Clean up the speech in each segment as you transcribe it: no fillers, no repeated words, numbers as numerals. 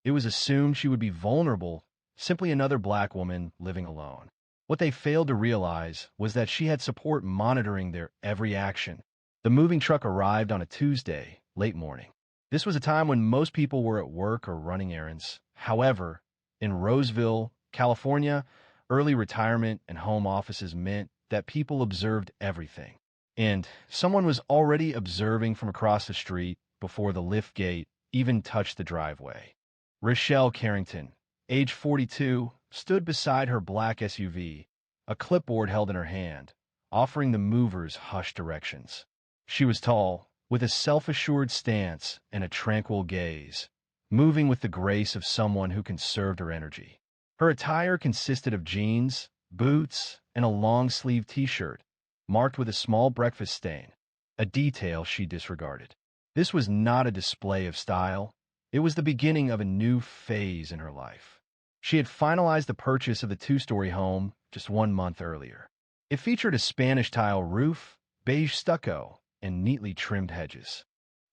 It was assumed she would be vulnerable, simply another black woman living alone. What they failed to realize was that she had support monitoring their every action. The moving truck arrived on a Tuesday, late morning. This was a time when most people were at work or running errands. However, in Roseville, California, early retirement and home offices meant that people observed everything. And someone was already observing from across the street before the lift gate even touched the driveway. Rochelle Carrington, age 42, stood beside her black SUV, a clipboard held in her hand, offering the movers hushed directions. She was tall, with a self-assured stance and a tranquil gaze, moving with the grace of someone who conserved her energy. Her attire consisted of jeans, boots, and a long-sleeved t-shirt, marked with a small breakfast stain, a detail she disregarded. This was not a display of style. It was the beginning of a new phase in her life. She had finalized the purchase of the two-story home just 1 month earlier. It featured a Spanish tile roof, beige stucco, and neatly trimmed hedges.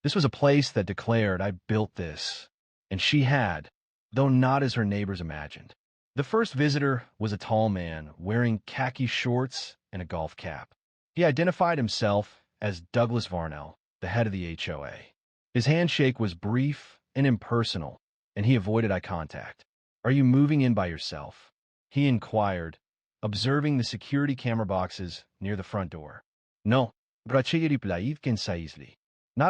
This was a place that declared, "I built this." And she had, though not as her neighbors imagined. The first visitor was a tall man wearing khaki shorts and a golf cap. He identified himself as Douglas Varnell, the head of the HOA. His handshake was brief and impersonal, and he avoided eye contact. "Are you moving in by yourself?" he inquired, observing the security camera boxes near the front door. "No, not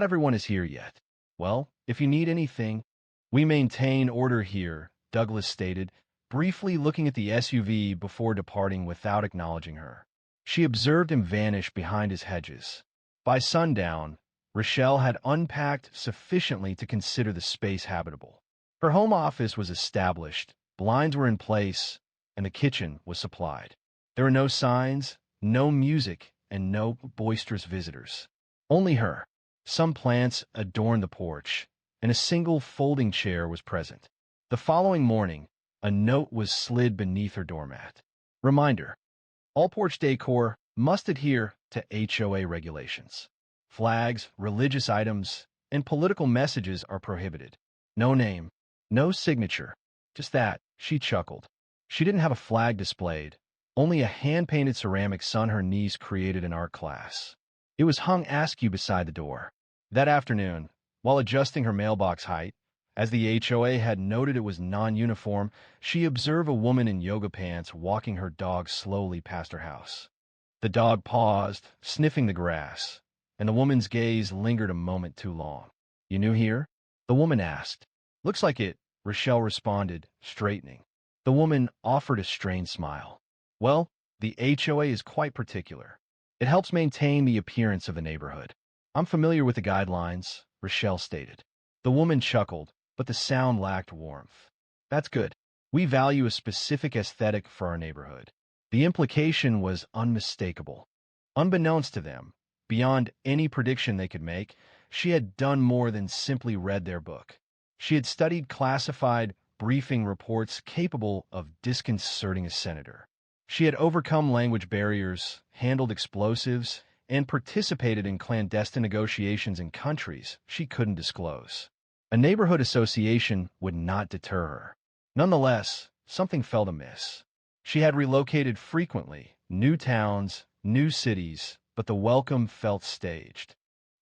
everyone is here yet." "Well, if you need anything, we maintain order here," Douglas stated, briefly looking at the SUV before departing without acknowledging her. She observed him vanish behind his hedges. By sundown, Rochelle had unpacked sufficiently to consider the space habitable. Her home office was established, blinds were in place, and the kitchen was supplied. There were no signs, no music, and no boisterous visitors. Only her. Some plants adorned the porch, and a single folding chair was present. The following morning, a note was slid beneath her doormat. Reminder: all porch decor must adhere to HOA regulations. Flags, religious items, and political messages are prohibited. No name, no signature, just that. She chuckled. She didn't have a flag displayed, only a hand-painted ceramic sun her niece created in art class. It was hung askew beside the door. That afternoon, while adjusting her mailbox height, as the HOA had noted it was non-uniform, she observed a woman in yoga pants walking her dog slowly past her house. The dog paused, sniffing the grass, and the woman's gaze lingered a moment too long. "You new here?" the woman asked. "Looks like it," Rochelle responded, straightening. The woman offered a strained smile. "Well, the HOA is quite particular. It helps maintain the appearance of the neighborhood." "I'm familiar with the guidelines," Rochelle stated. The woman chuckled, but the sound lacked warmth. "That's good. We value a specific aesthetic for our neighborhood." The implication was unmistakable. Unbeknownst to them, beyond any prediction they could make, she had done more than simply read their book. She had studied classified briefing reports capable of disconcerting a senator. She had overcome language barriers, handled explosives, and participated in clandestine negotiations in countries she couldn't disclose. A neighborhood association would not deter her. Nonetheless, something felt amiss. She had relocated frequently, new towns, new cities, but the welcome felt staged.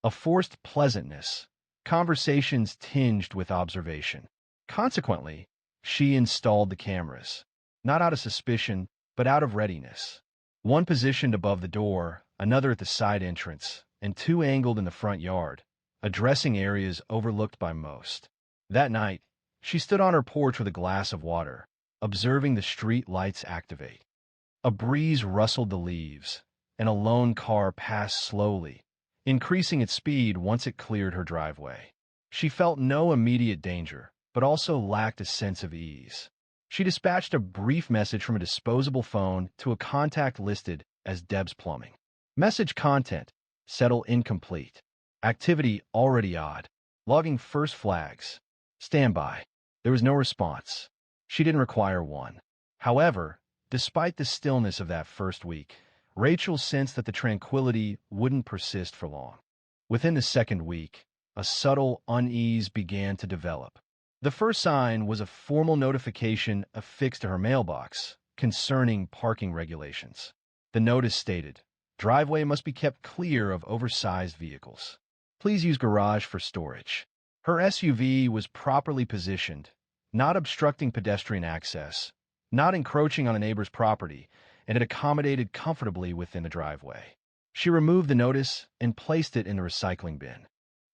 A forced pleasantness, conversations tinged with observation. Consequently, she installed the cameras, not out of suspicion, but out of readiness. One positioned above the door, another at the side entrance, and two angled in the front yard, addressing areas overlooked by most. That night, she stood on her porch with a glass of water, observing the street lights activate. A breeze rustled the leaves, and a lone car passed slowly, increasing its speed once it cleared her driveway. She felt no immediate danger, but also lacked a sense of ease. She dispatched a brief message from a disposable phone to a contact listed as Deb's Plumbing. Message content: settle incomplete. Activity already odd. Logging first flags. Standby. There was no response. She didn't require one. However, despite the stillness of that first week, Rachel sensed that the tranquility wouldn't persist for long. Within the second week, a subtle unease began to develop. The first sign was a formal notification affixed to her mailbox concerning parking regulations. The notice stated, "Driveway must be kept clear of oversized vehicles. Please use garage for storage." Her SUV was properly positioned, not obstructing pedestrian access, not encroaching on a neighbor's property, and it accommodated comfortably within the driveway. She removed the notice and placed it in the recycling bin.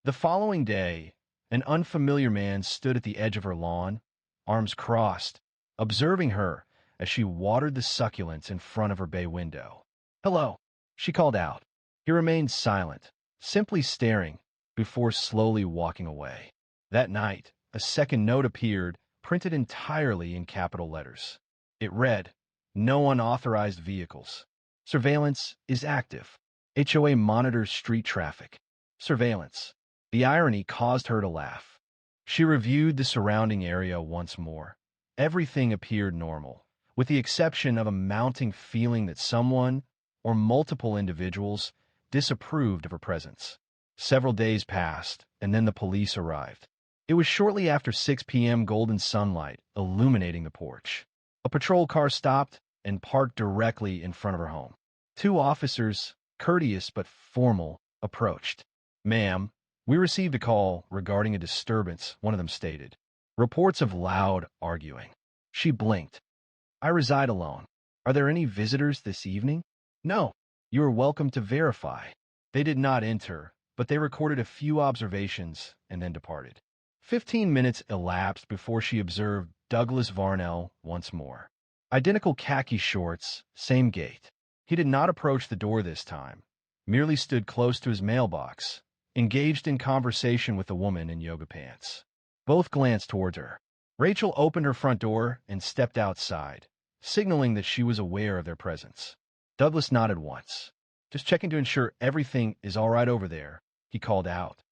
The following day, an unfamiliar man stood at the edge of her lawn, arms crossed, observing her as she watered the succulents in front of her bay window. "Hello," she called out. He remained silent, simply staring, before slowly walking away. That night, a second note appeared, printed entirely in capital letters. It read, "No unauthorized vehicles. Surveillance is active. HOA monitors street traffic." Surveillance. The irony caused her to laugh. She reviewed the surrounding area once more. Everything appeared normal, with the exception of a mounting feeling that someone, or multiple individuals, disapproved of her presence. Several days passed, and then the police arrived. It was shortly after 6 p.m. golden sunlight illuminating the porch. A patrol car stopped and parked directly in front of her home. Two officers, courteous but formal, approached. "Ma'am, we received a call regarding a disturbance," one of them stated. "Reports of loud arguing." She blinked. "I reside alone. Are there any visitors this evening?" "No. You are welcome to verify." They did not enter, but they recorded a few observations and then departed. 15 minutes elapsed before she observed Douglas Varnell once more. Identical khaki shorts, same gait. He did not approach the door this time, merely stood close to his mailbox, engaged in conversation with a woman in yoga pants. Both glanced towards her. Rachel opened her front door and stepped outside, signaling that she was aware of their presence. Douglas nodded once. "Just checking to ensure everything is all right over there," he called out.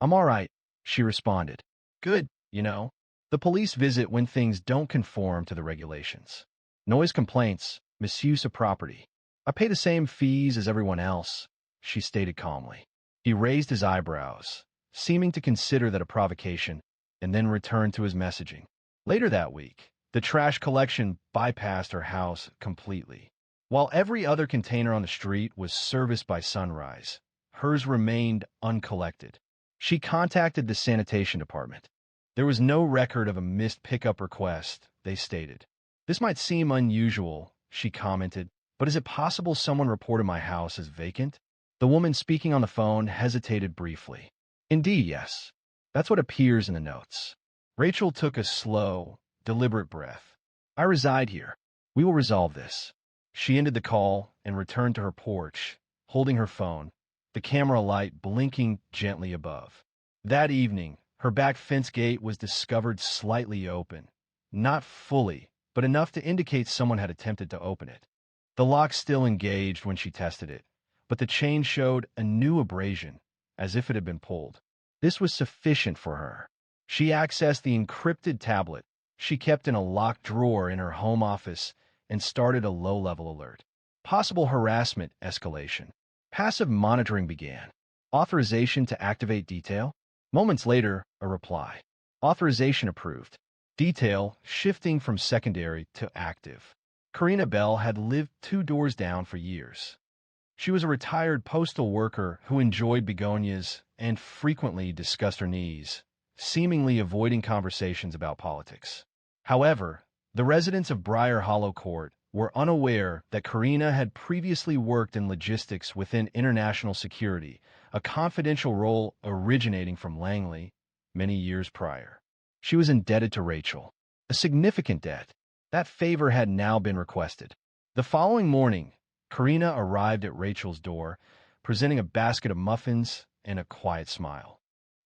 "I'm all right," she responded. "Good, the police visit when things don't conform to the regulations. Noise complaints, misuse of property. I pay the same fees as everyone else," she stated calmly. He raised his eyebrows, seeming to consider that a provocation, and then returned to his messaging. Later that week, the trash collection bypassed her house completely. While every other container on the street was serviced by sunrise, hers remained uncollected. She contacted the sanitation department. There was no record of a missed pickup request, they stated. "This might seem unusual," she commented, "but is it possible someone reported my house as vacant?" The woman speaking on the phone hesitated briefly. "Indeed, yes. That's what appears in the notes." Rachel took a slow, deliberate breath. "I reside here. We will resolve this." She ended the call and returned to her porch, holding her phone, the camera light blinking gently above. That evening, her back fence gate was discovered slightly open. Not fully, but enough to indicate someone had attempted to open it. The lock still engaged when she tested it, but the chain showed a new abrasion, as if it had been pulled. This was sufficient for her. She accessed the encrypted tablet she kept in a locked drawer in her home office and started a low-level alert. Possible harassment escalation. Passive monitoring began. Authorization to activate detail. Moments later, a reply. Authorization approved. Detail shifting from secondary to active. Karina Bell had lived 2 doors down for years. She was a retired postal worker who enjoyed begonias and frequently discussed her knees, seemingly avoiding conversations about politics. However, the residents of Briar Hollow Court were unaware that Karina had previously worked in logistics within international security, a confidential role originating from Langley many years prior. She was indebted to Rachel, a significant debt. That favor had now been requested. The following morning, Karina arrived at Rachel's door, presenting a basket of muffins and a quiet smile.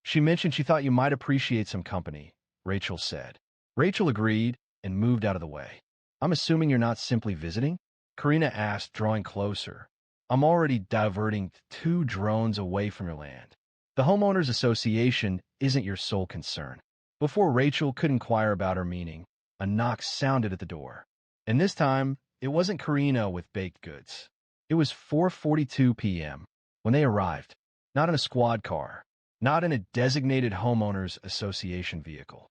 She mentioned she thought you might appreciate some company, Rachel said. Rachel agreed and moved out of the way. "I'm assuming you're not simply visiting?" Karina asked, drawing closer. "I'm already diverting 2 drones away from your land. The homeowners association isn't your sole concern." Before Rachel could inquire about her meaning, a knock sounded at the door. And this time, it wasn't Karina with baked goods. It was 4:42 p.m. when they arrived, not in a squad car, not in a designated homeowners association vehicle.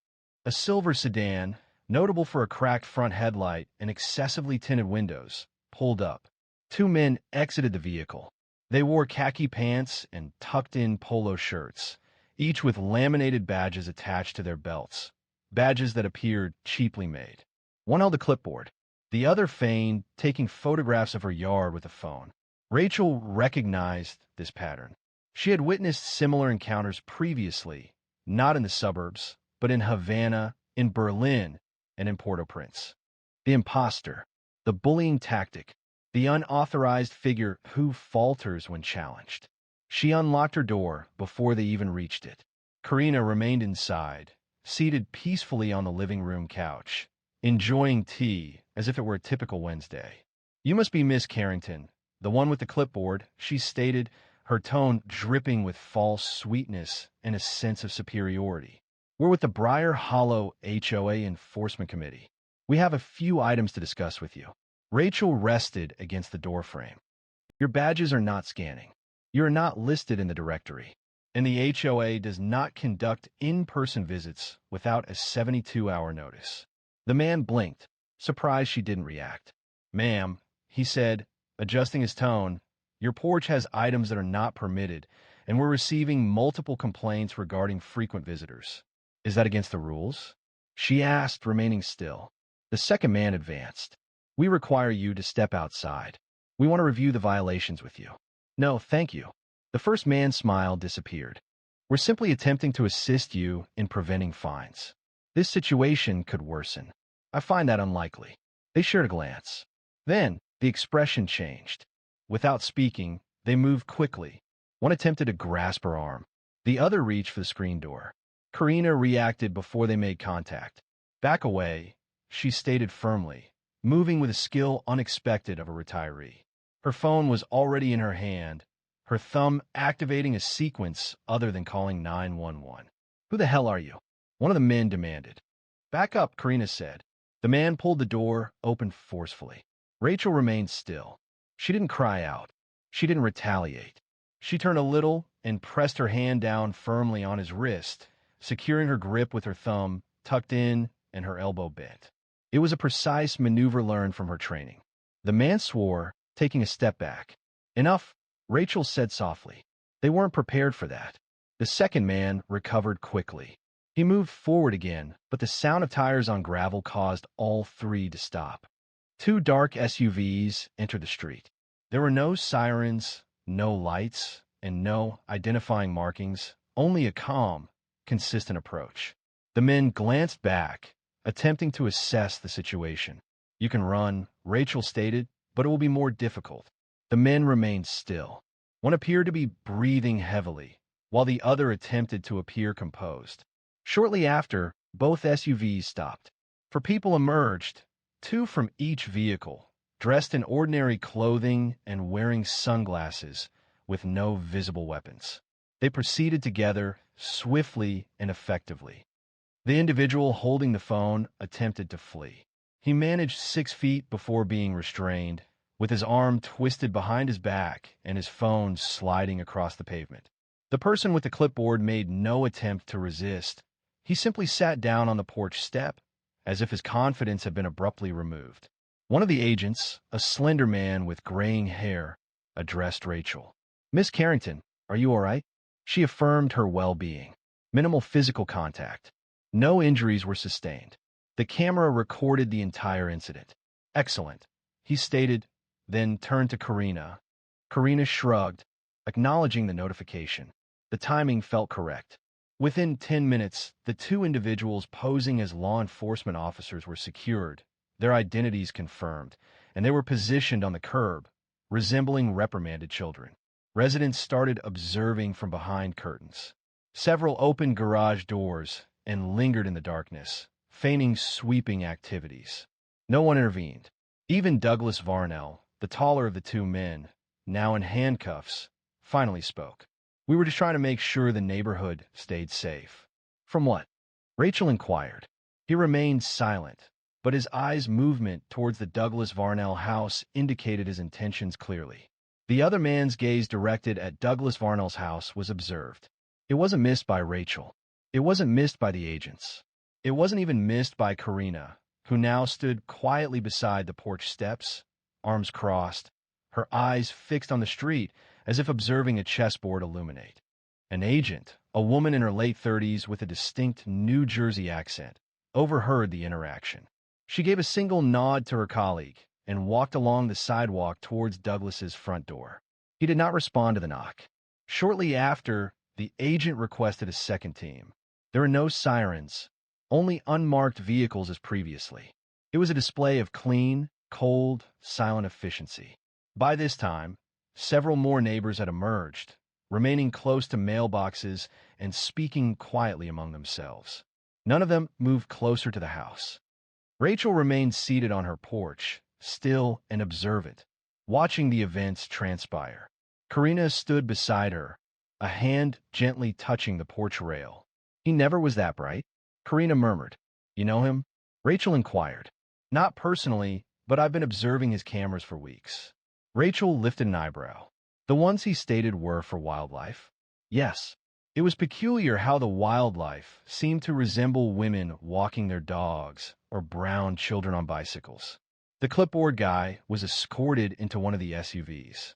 A silver sedan, notable for a cracked front headlight and excessively tinted windows, pulled up. Two men exited the vehicle. They wore khaki pants and tucked-in polo shirts, each with laminated badges attached to their belts, badges that appeared cheaply made. One held a clipboard. The other feigned taking photographs of her yard with a phone. Rachel recognized this pattern. She had witnessed similar encounters previously, not in the suburbs, but in Havana, in Berlin, and in Port-au-Prince. The imposter, the bullying tactic, the unauthorized figure who falters when challenged. She unlocked her door before they even reached it. Karina remained inside, seated peacefully on the living room couch, enjoying tea as if it were a typical Wednesday. "You must be Miss Carrington, the one with the clipboard," she stated, her tone dripping with false sweetness and a sense of superiority. "We're with the Briar Hollow HOA Enforcement Committee. We have a few items to discuss with you." Rachel rested against the doorframe. "Your badges are not scanning. You are not listed in the directory, and the HOA does not conduct in-person visits without a 72-hour notice." The man blinked, surprised she didn't react. "Ma'am," he said, adjusting his tone, "your porch has items that are not permitted, and we're receiving multiple complaints regarding frequent visitors." "Is that against the rules?" she asked, remaining still. The second man advanced. "We require you to step outside. We want to review the violations with you." "No, thank you." The first man's smile disappeared. "We're simply attempting to assist you in preventing fines. This situation could worsen." "I find that unlikely." They shared a glance. Then the expression changed. Without speaking, they moved quickly. One attempted to grasp her arm. The other reached for the screen door. Karina reacted before they made contact. "Back away," she stated firmly, moving with a skill unexpected of a retiree. Her phone was already in her hand, her thumb activating a sequence other than calling 911. "Who the hell are you?" one of the men demanded. "Back up," Karina said. The man pulled the door open forcefully. Rachel remained still. She didn't cry out. She didn't retaliate. She turned a little and pressed her hand down firmly on his wrist, securing her grip with her thumb tucked in and her elbow bent. It was a precise maneuver learned from her training. The man swore, taking a step back. "Enough," Rachel said softly. They weren't prepared for that. The second man recovered quickly. He moved forward again, but the sound of tires on gravel caused all three to stop. Two dark SUVs entered the street. There were no sirens, no lights, and no identifying markings, only a calm, consistent approach. The men glanced back, attempting to assess the situation. "You can run," Rachel stated, "but it will be more difficult." The men remained still. One appeared to be breathing heavily, while the other attempted to appear composed. Shortly after, both SUVs stopped. Four people emerged, two from each vehicle, dressed in ordinary clothing and wearing sunglasses, with no visible weapons. They proceeded together, swiftly and effectively. The individual holding the phone attempted to flee. He managed 6 feet before being restrained, with his arm twisted behind his back and his phone sliding across the pavement. The person with the clipboard made no attempt to resist. He simply sat down on the porch step, as if his confidence had been abruptly removed. One of the agents, a slender man with graying hair, addressed Rachel. "Miss Carrington, are you all right?" She affirmed her well-being. Minimal physical contact. No injuries were sustained. The camera recorded the entire incident. "Excellent," he stated, then turned to Karina. Karina shrugged, acknowledging the notification. The timing felt correct. Within 10 minutes, the two individuals posing as law enforcement officers were secured, their identities confirmed, and they were positioned on the curb, resembling reprimanded children. Residents started observing from behind curtains. Several opened garage doors and lingered in the darkness, feigning sweeping activities. No one intervened. Even Douglas Varnell, the taller of the two men, now in handcuffs, finally spoke. "We were just trying to make sure the neighborhood stayed safe." "From what?" Rachel inquired. He remained silent, but his eyes' movement towards the Douglas Varnell house indicated his intentions clearly. The other man's gaze directed at Douglas Varnell's house was observed. It wasn't missed by Rachel. It wasn't missed by the agents. It wasn't even missed by Karina, who now stood quietly beside the porch steps, arms crossed, her eyes fixed on the street as if observing a chessboard illuminate. An agent, a woman in her late 30s with a distinct New Jersey accent, overheard the interaction. She gave a single nod to her colleague and walked along the sidewalk towards Douglas's front door. He did not respond to the knock. Shortly after, the agent requested a second team. There were no sirens, only unmarked vehicles as previously. It was a display of clean, cold, silent efficiency. By this time, several more neighbors had emerged, remaining close to mailboxes and speaking quietly among themselves. None of them moved closer to the house. Rachel remained seated on her porch, still and observant, watching the events transpire. Karina stood beside her, a hand gently touching the porch rail. He never was that bright, Karina murmured. You know him? Rachel inquired. Not personally, but I've been observing his cameras for weeks. Rachel lifted an eyebrow. The ones he stated were for wildlife? Yes. It was peculiar how the wildlife seemed to resemble women walking their dogs or brown children on bicycles. The clipboard guy was escorted into one of the SUVs.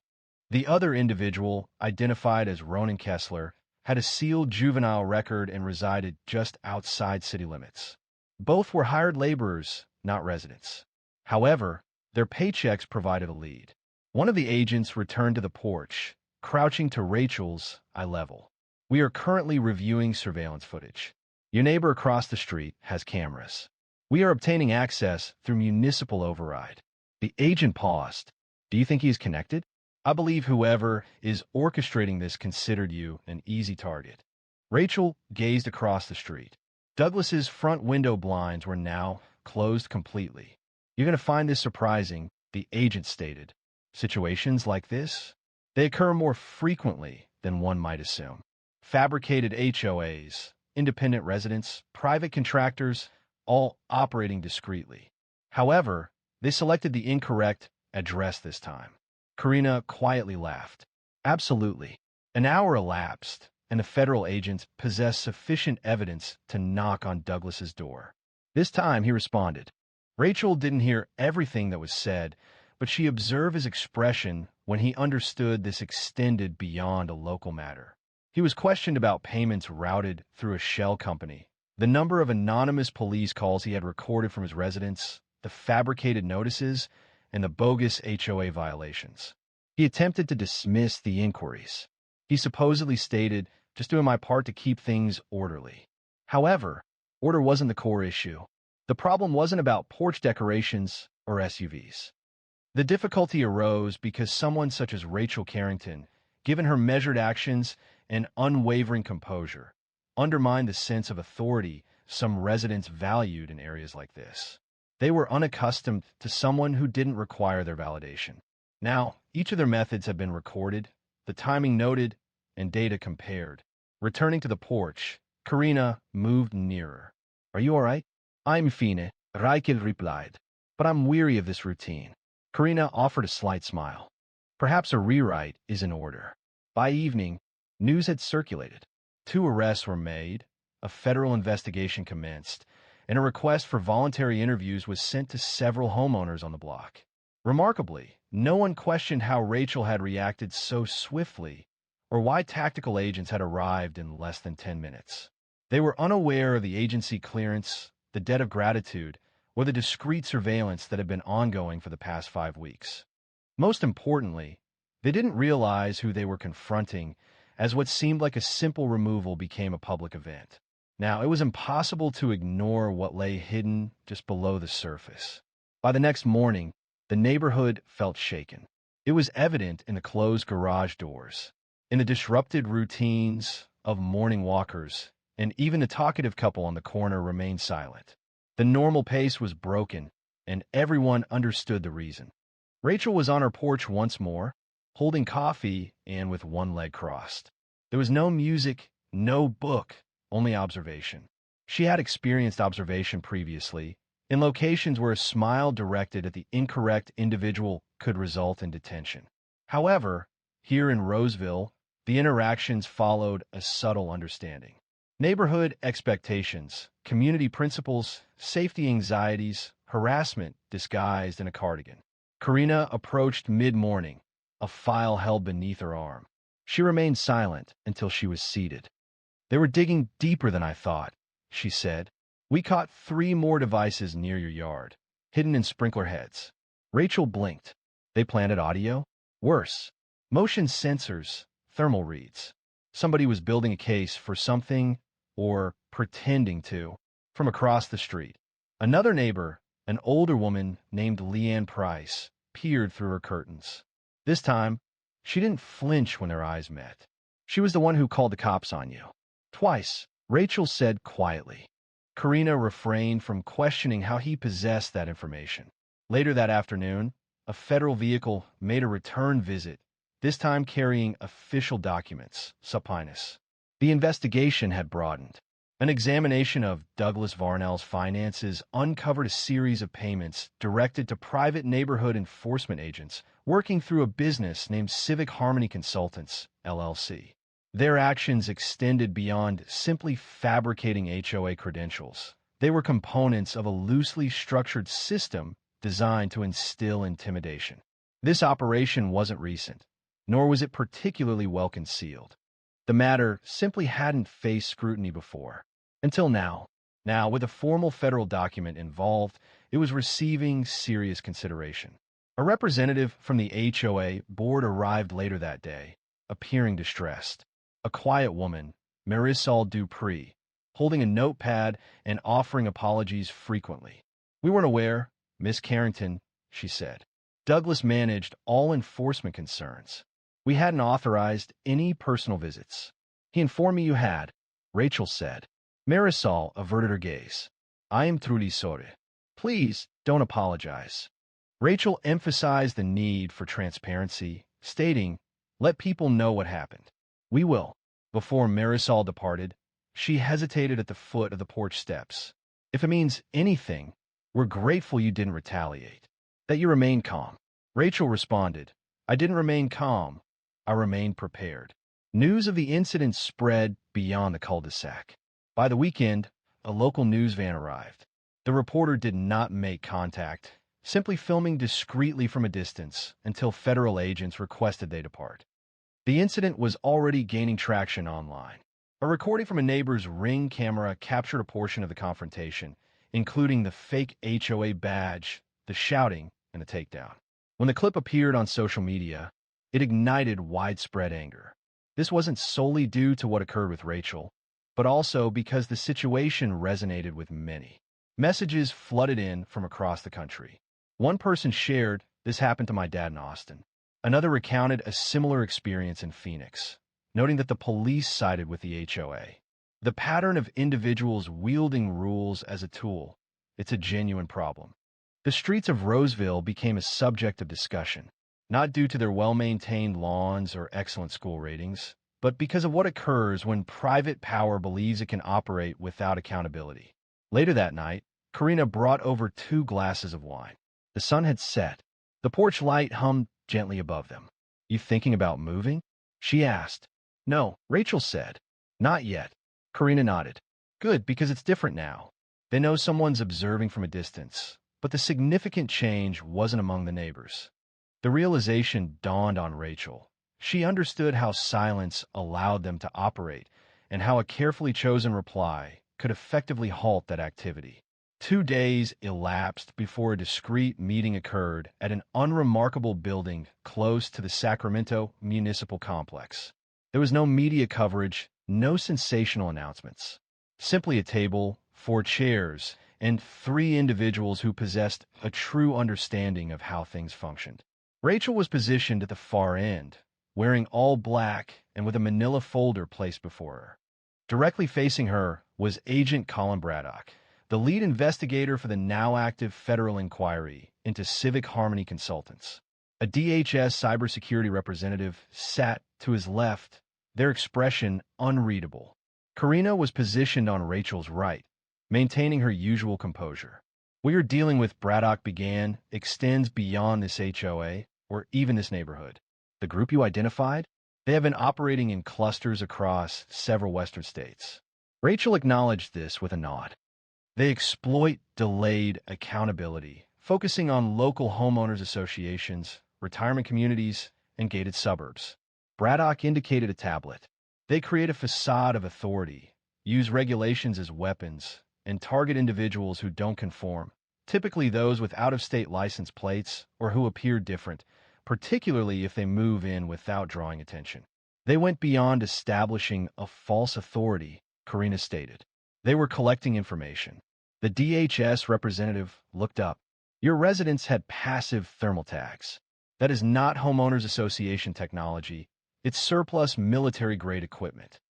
The other individual, identified as Ronan Kessler, had a sealed juvenile record and resided just outside city limits. Both were hired laborers, not residents. However, their paychecks provided a lead. One of the agents returned to the porch, crouching to Rachel's eye level. We are currently reviewing surveillance footage. Your neighbor across the street has cameras. We are obtaining access through municipal override. The agent paused. Do you think he is connected? I believe whoever is orchestrating this considered you an easy target. Rachel gazed across the street. Douglas's front window blinds were now closed completely. You're going to find this surprising, the agent stated. Situations like this, they occur more frequently than one might assume. Fabricated HOAs, independent residents, private contractors, all operating discreetly. However, they selected the incorrect address this time. Karina quietly laughed. Absolutely. An hour elapsed, and the federal agents possessed sufficient evidence to knock on Douglas's door. This time he responded. Rachel didn't hear everything that was said, but she observed his expression when he understood this extended beyond a local matter. He was questioned about payments routed through a shell company, the number of anonymous police calls he had recorded from his residence, the fabricated notices, and the bogus HOA violations. He attempted to dismiss the inquiries. He supposedly stated, just doing my part to keep things orderly. However, order wasn't the core issue. The problem wasn't about porch decorations or SUVs. The difficulty arose because someone such as Rachel Carrington, given her measured actions and unwavering composure, undermined the sense of authority some residents valued in areas like this. They were unaccustomed to someone who didn't require their validation. Now, each of their methods had been recorded, the timing noted, and data compared. Returning to the porch, Karina moved nearer. Are you all right? I'm fine, Rachel replied. But I'm weary of this routine. Karina offered a slight smile. Perhaps a rewrite is in order. By evening, news had circulated. 2 arrests were made, a federal investigation commenced, and a request for voluntary interviews was sent to several homeowners on the block. Remarkably, no one questioned how Rachel had reacted so swiftly or why tactical agents had arrived in less than 10 minutes. They were unaware of the agency clearance, the debt of gratitude, or the discreet surveillance that had been ongoing for the past 5 weeks. Most importantly, they didn't realize who they were confronting as what seemed like a simple removal became a public event. Now, it was impossible to ignore what lay hidden just below the surface. By the next morning, the neighborhood felt shaken. It was evident in the closed garage doors, in the disrupted routines of morning walkers, and even the talkative couple on the corner remained silent. The normal pace was broken, and everyone understood the reason. Rachel was on her porch once more, holding coffee and with one leg crossed. There was no music, no book, only observation. She had experienced observation previously, in locations where a smile directed at the incorrect individual could result in detention. However, here in Roseville, the interactions followed a subtle understanding. Neighborhood expectations, community principles, safety anxieties, harassment disguised in a cardigan. Karina approached mid-morning, a file held beneath her arm. She remained silent until she was seated. They were digging deeper than I thought, she said. We caught 3 more devices near your yard, hidden in sprinkler heads. Rachel blinked. They planted audio? Worse, motion sensors, thermal reads. Somebody was building a case for something, or pretending to, from across the street. Another neighbor, an older woman named Leanne Price, peered through her curtains. This time, she didn't flinch when their eyes met. She was the one who called the cops on you. Twice, Rachel said quietly. Karina refrained from questioning how he possessed that information. Later that afternoon, a federal vehicle made a return visit, this time carrying official documents, subpoenas. The investigation had broadened. An examination of Douglas Varnell's finances uncovered a series of payments directed to private neighborhood enforcement agents working through a business named Civic Harmony Consultants, LLC. Their actions extended beyond simply fabricating HOA credentials. They were components of a loosely structured system designed to instill intimidation. This operation wasn't recent, nor was it particularly well concealed. The matter simply hadn't faced scrutiny before. Until now. Now, with a formal federal document involved, it was receiving serious consideration. A representative from the HOA board arrived later that day, appearing distressed. A quiet woman, Marisol Dupree, holding a notepad and offering apologies frequently. We weren't aware, Miss Carrington, she said. Douglas managed all enforcement concerns. We hadn't authorized any personal visits. He informed me you had, Rachel said. Marisol averted her gaze. I am truly sorry. Please don't apologize. Rachel emphasized the need for transparency, stating, let people know what happened. We will. Before Marisol departed, she hesitated at the foot of the porch steps. If it means anything, we're grateful you didn't retaliate, that you remained calm. Rachel responded, I didn't remain calm. I remained prepared. News of the incident spread beyond the cul-de-sac. By the weekend, a local news van arrived. The reporter did not make contact, simply filming discreetly from a distance until federal agents requested they depart. The incident was already gaining traction online. A recording from a neighbor's Ring camera captured a portion of the confrontation, including the fake HOA badge, the shouting, and the takedown. When the clip appeared on social media, it ignited widespread anger. This wasn't solely due to what occurred with Rachel, but also because the situation resonated with many. Messages flooded in from across the country. One person shared, "This happened to my dad in Austin." Another recounted a similar experience in Phoenix, noting that the police sided with the HOA. The pattern of individuals wielding rules as a tool, it's a genuine problem. The streets of Roseville became a subject of discussion, not due to their well-maintained lawns or excellent school ratings, but because of what occurs when private power believes it can operate without accountability. Later that night, Karina brought over 2 glasses of wine. The sun had set. The porch light hummed gently above them. You thinking about moving? She asked. No, Rachel said. Not yet. Karina nodded. Good, because it's different now. They know someone's observing from a distance, but the significant change wasn't among the neighbors. The realization dawned on Rachel. She understood how silence allowed them to operate and how a carefully chosen reply could effectively halt that activity. 2 days elapsed before a discreet meeting occurred at an unremarkable building close to the Sacramento Municipal Complex. There was no media coverage, no sensational announcements. Simply a table, 4 chairs, and 3 individuals who possessed a true understanding of how things functioned. Rachel was positioned at the far end, wearing all black and with a manila folder placed before her. Directly facing her was Agent Colin Braddock, the lead investigator for the now-active federal inquiry into Civic Harmony Consultants. A DHS cybersecurity representative sat to his left, their expression unreadable. Karina was positioned on Rachel's right, maintaining her usual composure. What you're dealing with, Braddock began, extends beyond this HOA, or even this neighborhood. The group you identified? They have been operating in clusters across several western states. Rachel acknowledged this with a nod. They exploit delayed accountability, focusing on local homeowners associations, retirement communities, and gated suburbs. Braddock indicated a tablet. They create a facade of authority, use regulations as weapons, and target individuals who don't conform, typically those with out-of-state license plates or who appear different, particularly if they move in without drawing attention. They went beyond establishing a false authority, Karina stated. They were collecting information. The DHS representative looked up. Your residence had passive thermal tags. That is not homeowners association technology. It's surplus military-grade equipment.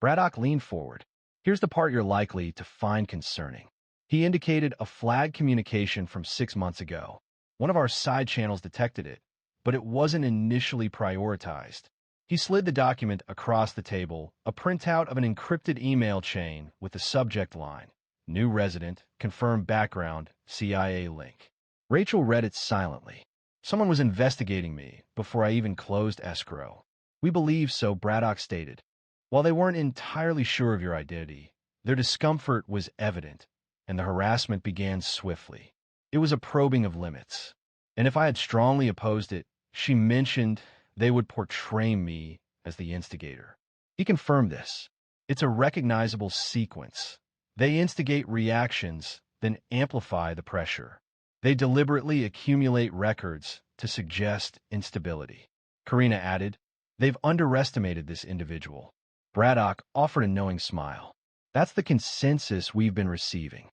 Braddock leaned forward. Here's the part you're likely to find concerning. He indicated a flag communication from 6 months ago. One of our side channels detected it, but it wasn't initially prioritized. He slid the document across the table, a printout of an encrypted email chain with the subject line, New resident, confirmed background, CIA link. Rachel read it silently. Someone was investigating me before I even closed escrow. We believe so, Braddock stated. While they weren't entirely sure of your identity, their discomfort was evident, and the harassment began swiftly. It was a probing of limits. And if I had strongly opposed it, she mentioned they would portray me as the instigator. He confirmed this. It's a recognizable sequence. They instigate reactions, then amplify the pressure. They deliberately accumulate records to suggest instability. Karina added, they've underestimated this individual. Braddock offered a knowing smile. That's the consensus we've been receiving.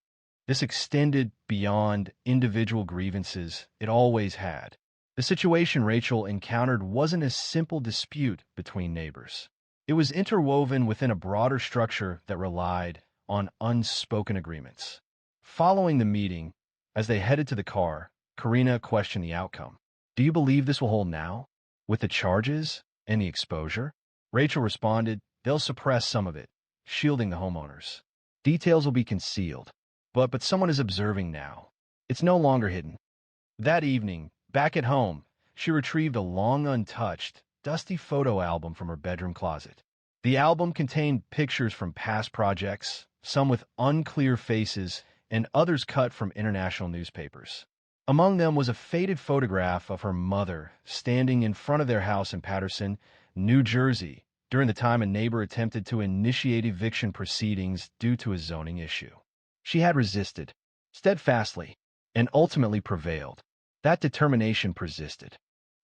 This extended beyond individual grievances it always had. The situation Rachel encountered wasn't a simple dispute between neighbors. It was interwoven within a broader structure that relied on unspoken agreements. Following the meeting, as they headed to the car, Karina questioned the outcome. Do you believe this will hold now? With the charges and the exposure? Rachel responded, they'll suppress some of it, shielding the homeowners. Details will be concealed. But someone is observing now. It's no longer hidden. That evening, back at home, she retrieved a long untouched, dusty photo album from her bedroom closet. The album contained pictures from past projects, some with unclear faces, and others cut from international newspapers. Among them was a faded photograph of her mother standing in front of their house in Paterson, New Jersey, during the time a neighbor attempted to initiate eviction proceedings due to a zoning issue. She had resisted, steadfastly, and ultimately prevailed. That determination persisted.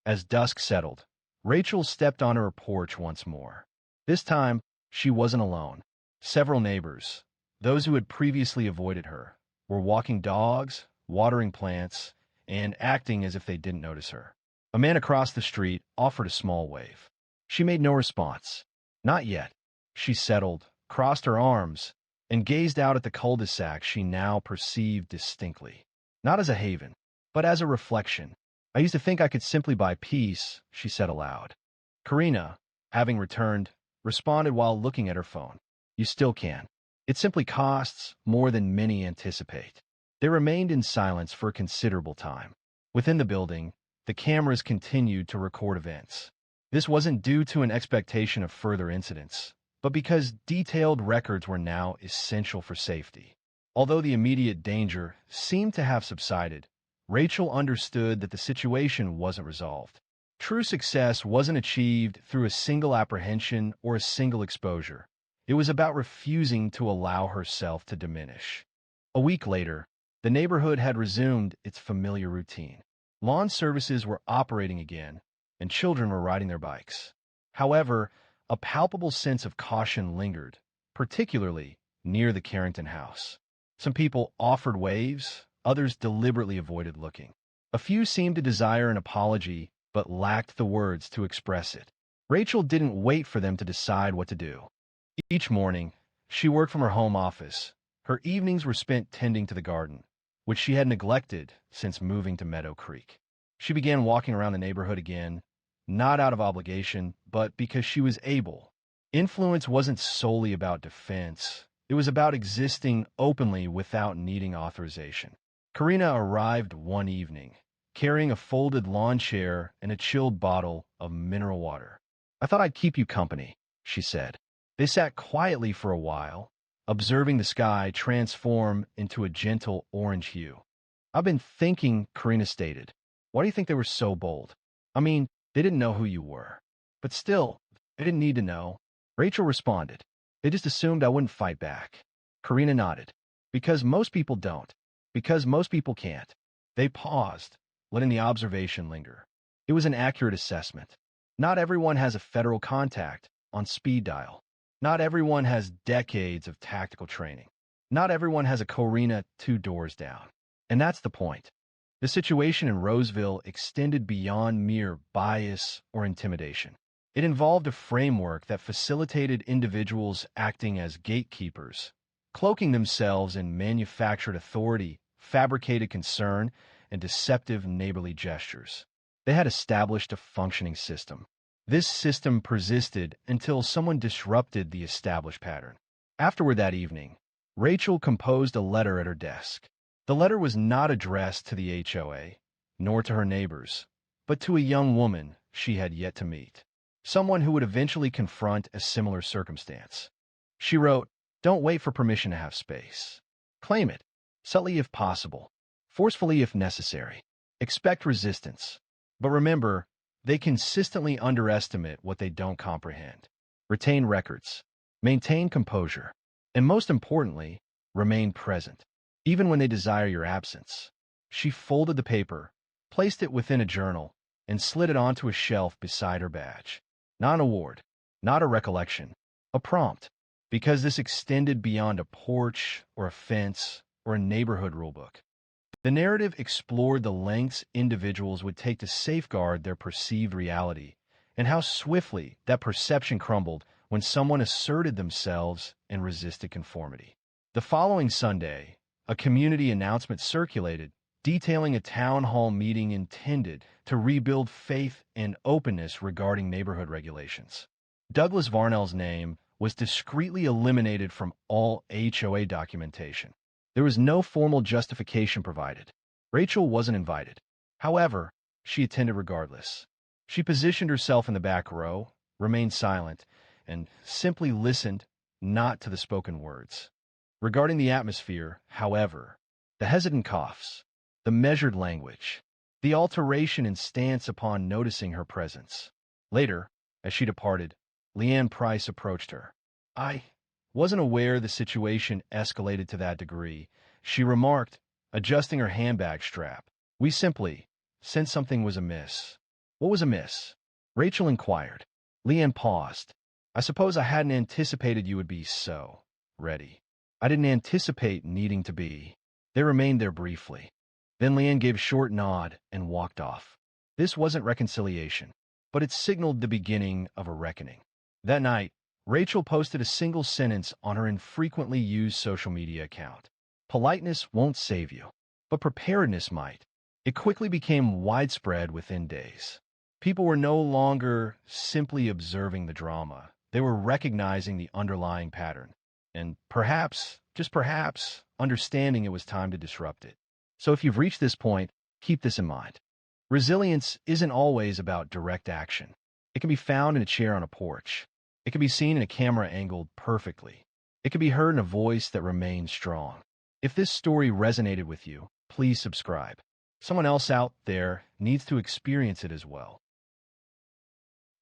As dusk settled, Rachel stepped onto her porch once more. This time, she wasn't alone. Several neighbors, those who had previously avoided her, were walking dogs, watering plants, and acting as if they didn't notice her. A man across the street offered a small wave. She made no response. Not yet. She settled, crossed her arms, and gazed out at the cul-de-sac she now perceived distinctly. Not as a haven, but as a reflection. I used to think I could simply buy peace, she said aloud. Karina, having returned, responded while looking at her phone. You still can. It simply costs more than many anticipate. They remained in silence for a considerable time. Within the building, the cameras continued to record events. This wasn't due to an expectation of further incidents, but because detailed records were now essential for safety. Although the immediate danger seemed to have subsided, Rachel understood that the situation wasn't resolved. True success wasn't achieved through a single apprehension or a single exposure. It was about refusing to allow herself to diminish. A week later, the neighborhood had resumed its familiar routine. Lawn services were operating again, and children were riding their bikes. However, a palpable sense of caution lingered, particularly near the Carrington house. Some people offered waves, others deliberately avoided looking. A few seemed to desire an apology, but lacked the words to express it. Rachel didn't wait for them to decide what to do. Each morning, she worked from her home office. Her evenings were spent tending to the garden, which she had neglected since moving to Meadow Creek. She began walking around the neighborhood again, not out of obligation, but because she was able. Influence wasn't solely about defense. It was about existing openly without needing authorization. Karina arrived one evening, carrying a folded lawn chair and a chilled bottle of mineral water. I thought I'd keep you company, she said. They sat quietly for a while, observing the sky transform into a gentle orange hue. "I've been thinking," Karina stated. "Why do you think they were so bold? I mean, they didn't know who you were. But still, they didn't need to know." Rachel responded. "They just assumed I wouldn't fight back." Karina nodded. "Because most people don't. Because most people can't." They paused, letting the observation linger. It was an accurate assessment. Not everyone has a federal contact on speed dial. Not everyone has decades of tactical training. Not everyone has a Corina 2 doors down. And that's the point. The situation in Roseville extended beyond mere bias or intimidation. It involved a framework that facilitated individuals acting as gatekeepers, cloaking themselves in manufactured authority, fabricated concern, and deceptive neighborly gestures. They had established a functioning system. This system persisted until someone disrupted the established pattern. Afterward that evening, Rachel composed a letter at her desk. The letter was not addressed to the HOA, nor to her neighbors, but to a young woman she had yet to meet, someone who would eventually confront a similar circumstance. She wrote, "Don't wait for permission to have space. Claim it, subtly if possible, forcefully if necessary. Expect resistance. But remember, they consistently underestimate what they don't comprehend. Retain records, maintain composure, and most importantly, remain present, even when they desire your absence." She folded the paper, placed it within a journal, and slid it onto a shelf beside her badge. Not an award, not a recollection, a prompt, because this extended beyond a porch or a fence or a neighborhood rulebook. The narrative explored the lengths individuals would take to safeguard their perceived reality, and how swiftly that perception crumbled when someone asserted themselves and resisted conformity. The following Sunday, a community announcement circulated detailing a town hall meeting intended to rebuild faith and openness regarding neighborhood regulations. Douglas Varnell's name was discreetly eliminated from all HOA documentation. There was no formal justification provided. Rachel wasn't invited. However, she attended regardless. She positioned herself in the back row, remained silent, and simply listened, not to the spoken words. Regarding the atmosphere, however, the hesitant coughs, the measured language, the alteration in stance upon noticing her presence. Later, as she departed, Leanne Price approached her. "I wasn't aware the situation escalated to that degree," she remarked, adjusting her handbag strap. "We simply sensed something was amiss." "What was amiss?" Rachel inquired. Leanne paused. "I suppose I hadn't anticipated you would be so ready. I didn't anticipate needing to be." They remained there briefly. Then Leanne gave a short nod and walked off. This wasn't reconciliation, but it signaled the beginning of a reckoning. That night, Rachel posted a single sentence on her infrequently used social media account. "Politeness won't save you, but preparedness might." It quickly became widespread within days. People were no longer simply observing the drama. They were recognizing the underlying pattern, and perhaps, just perhaps, understanding it was time to disrupt it. So if you've reached this point, keep this in mind. Resilience isn't always about direct action. It can be found in a chair on a porch. It can be seen in a camera angled perfectly. It can be heard in a voice that remains strong. If this story resonated with you, please subscribe. Someone else out there needs to experience it as well.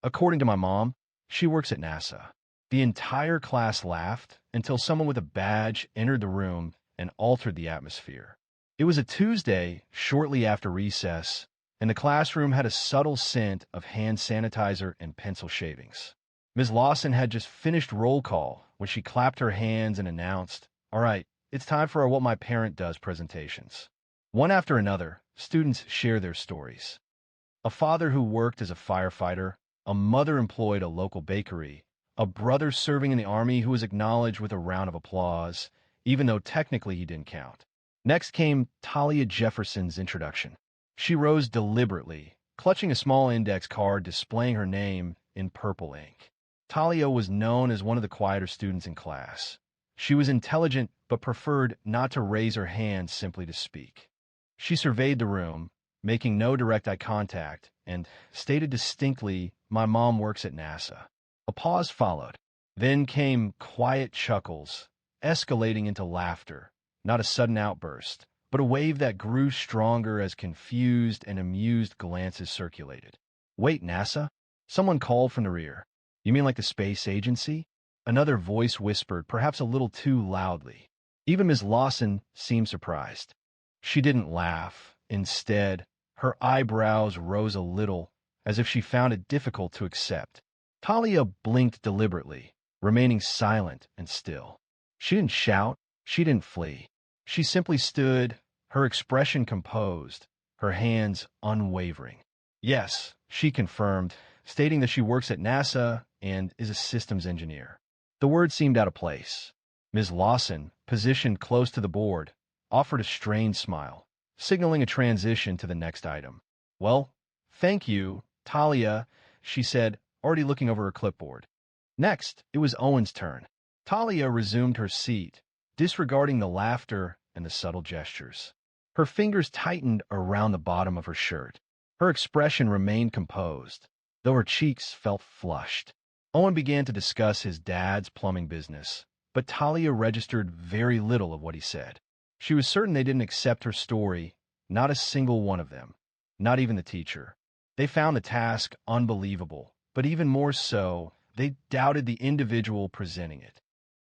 According to my mom, she works at NASA. The entire class laughed until someone with a badge entered the room and altered the atmosphere. It was a Tuesday shortly after recess, and the classroom had a subtle scent of hand sanitizer and pencil shavings. Ms. Lawson had just finished roll call when she clapped her hands and announced, "All right, it's time for our What My Parent Does presentations." One after another, students share their stories. A father who worked as a firefighter, a mother employed a local bakery, a brother serving in the Army who was acknowledged with a round of applause, even though technically he didn't count. Next came Talia Jefferson's introduction. She rose deliberately, clutching a small index card displaying her name in purple ink. Talia was known as one of the quieter students in class. She was intelligent but preferred not to raise her hand simply to speak. She surveyed the room, making no direct eye contact, and stated distinctly, "My mom works at NASA." A pause followed. Then came quiet chuckles, escalating into laughter, not a sudden outburst, but a wave that grew stronger as confused and amused glances circulated. Wait, NASA? Someone called from the rear. You mean like the space agency? Another voice whispered, perhaps a little too loudly. Even Ms. Lawson seemed surprised. She didn't laugh. Instead, her eyebrows rose a little, as if she found it difficult to accept. Talia blinked deliberately, remaining silent and still. She didn't shout. She didn't flee. She simply stood, her expression composed, her hands unwavering. Yes, she confirmed, stating that she works at NASA and is a systems engineer. The word seemed out of place. Ms. Lawson, positioned close to the board, offered a strained smile, signaling a transition to the next item. Well, thank you, Talia, she said, already looking over her clipboard. Next, it was Owen's turn. Talia resumed her seat, disregarding the laughter and the subtle gestures. Her fingers tightened around the bottom of her shirt. Her expression remained composed, though her cheeks felt flushed. Owen began to discuss his dad's plumbing business, but Talia registered very little of what he said. She was certain they didn't accept her story, not a single one of them, not even the teacher. They found the task unbelievable, but even more so, they doubted the individual presenting it.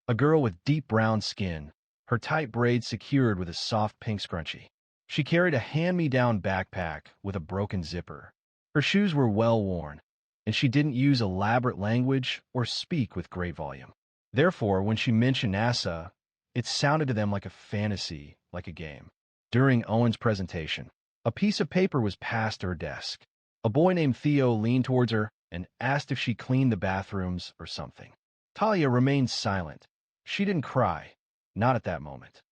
A girl with deep brown skin, her tight braids secured with a soft pink scrunchie. She carried a hand-me-down backpack with a broken zipper. Her shoes were well worn, and she didn't use elaborate language or speak with great volume. Therefore, when she mentioned NASA, it sounded to them like a fantasy, like a game. During Owen's presentation, a piece of paper was passed to her desk. A boy named Theo leaned towards her and asked if she cleaned the bathrooms or something. Talia remained silent. She didn't cry, not at that moment.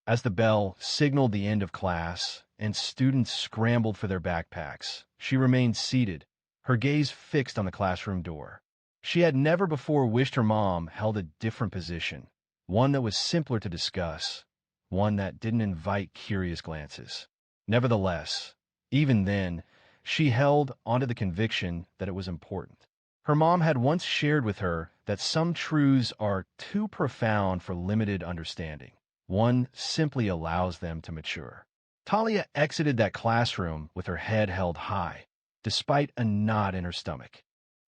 As the bell signaled the end of class and students scrambled for their backpacks, she remained seated, her gaze fixed on the classroom door. She had never before wished her mom held a different position, one that was simpler to discuss, one that didn't invite curious glances. Nevertheless, even then, she held onto the conviction that it was important. Her mom had once shared with her that some truths are too profound for limited understanding. One simply allows them to mature. Talia exited that classroom with her head held high, despite a knot in her stomach.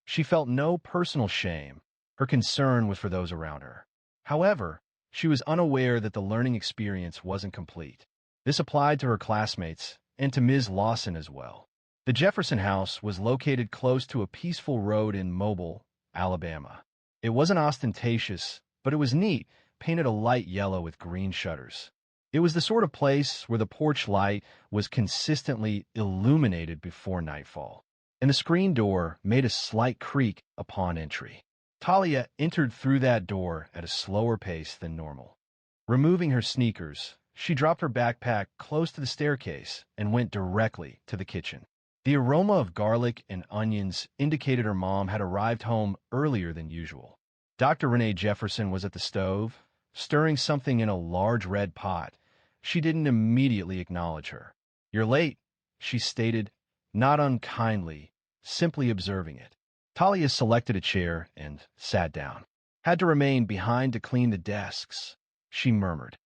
She felt no personal shame. Her concern was for those around her. However, she was unaware that the learning experience wasn't complete. This applied to her classmates and to Ms. Lawson as well. The Jefferson House was located close to a peaceful road in Mobile, Alabama. It wasn't ostentatious, but it was neat, painted a light yellow with green shutters. It was the sort of place where the porch light was consistently illuminated before nightfall, and the screen door made a slight creak upon entry. Talia entered through that door at a slower pace than normal. Removing her sneakers, she dropped her backpack close to the staircase and went directly to the kitchen. The aroma of garlic and onions indicated her mom had arrived home earlier than usual. Dr. Renee Jefferson was at the stove, stirring something in a large red pot. She didn't immediately acknowledge her. "You're late," she stated, not unkindly, simply observing it. Talia selected a chair and sat down. "Had to remain behind to clean the desks," she murmured.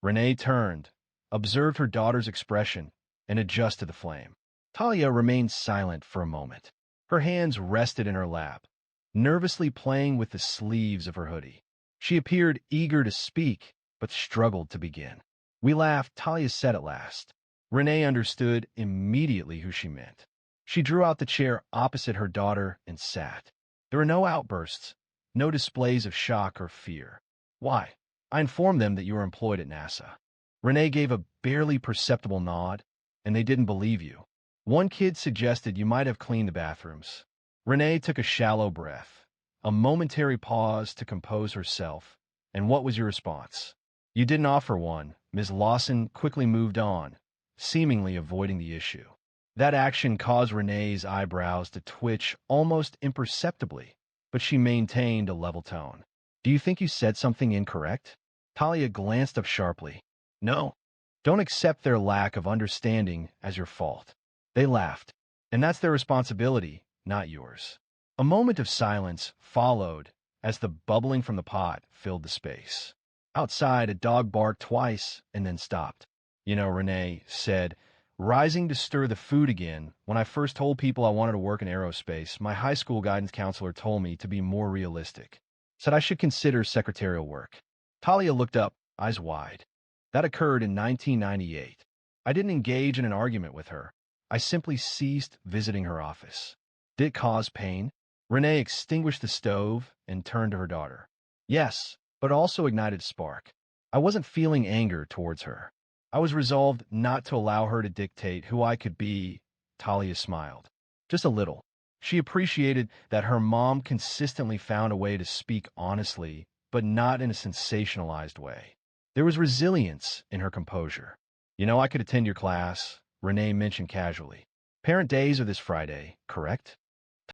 Renee turned, observed her daughter's expression, and adjusted the flame. Talia remained silent for a moment. Her hands rested in her lap, nervously playing with the sleeves of her hoodie. She appeared eager to speak, but struggled to begin. "We laughed," Talia said at last. Renee understood immediately who she meant. She drew out the chair opposite her daughter and sat. There were no outbursts, no displays of shock or fear. "Why? I informed them that you were employed at NASA." Renee gave a barely perceptible nod, and they didn't believe you. One kid suggested you might have cleaned the bathrooms. Renee took a shallow breath, a momentary pause to compose herself. "And what was your response?" "You didn't offer one." Ms. Lawson quickly moved on, seemingly avoiding the issue. That action caused Renee's eyebrows to twitch almost imperceptibly, but she maintained a level tone. "Do you think you said something incorrect?" Talia glanced up sharply. "No. Don't accept their lack of understanding as your fault." They laughed, and that's their responsibility, not yours. A moment of silence followed as the bubbling from the pot filled the space. Outside, a dog barked twice and then stopped. Renee said, rising to stir the food again. When I first told people I wanted to work in aerospace, my high school guidance counselor told me to be more realistic. Said I should consider secretarial work. Talia looked up, eyes wide. That occurred in 1998. I didn't engage in an argument with her. I simply ceased visiting her office. Did it cause pain? Renee extinguished the stove and turned to her daughter. Yes, but also ignited a spark. I wasn't feeling anger towards her. I was resolved not to allow her to dictate who I could be. Talia smiled. Just a little. She appreciated that her mom consistently found a way to speak honestly, but not in a sensationalized way. There was resilience in her composure. I could attend your class, Renee mentioned casually. Parent days are this Friday, correct?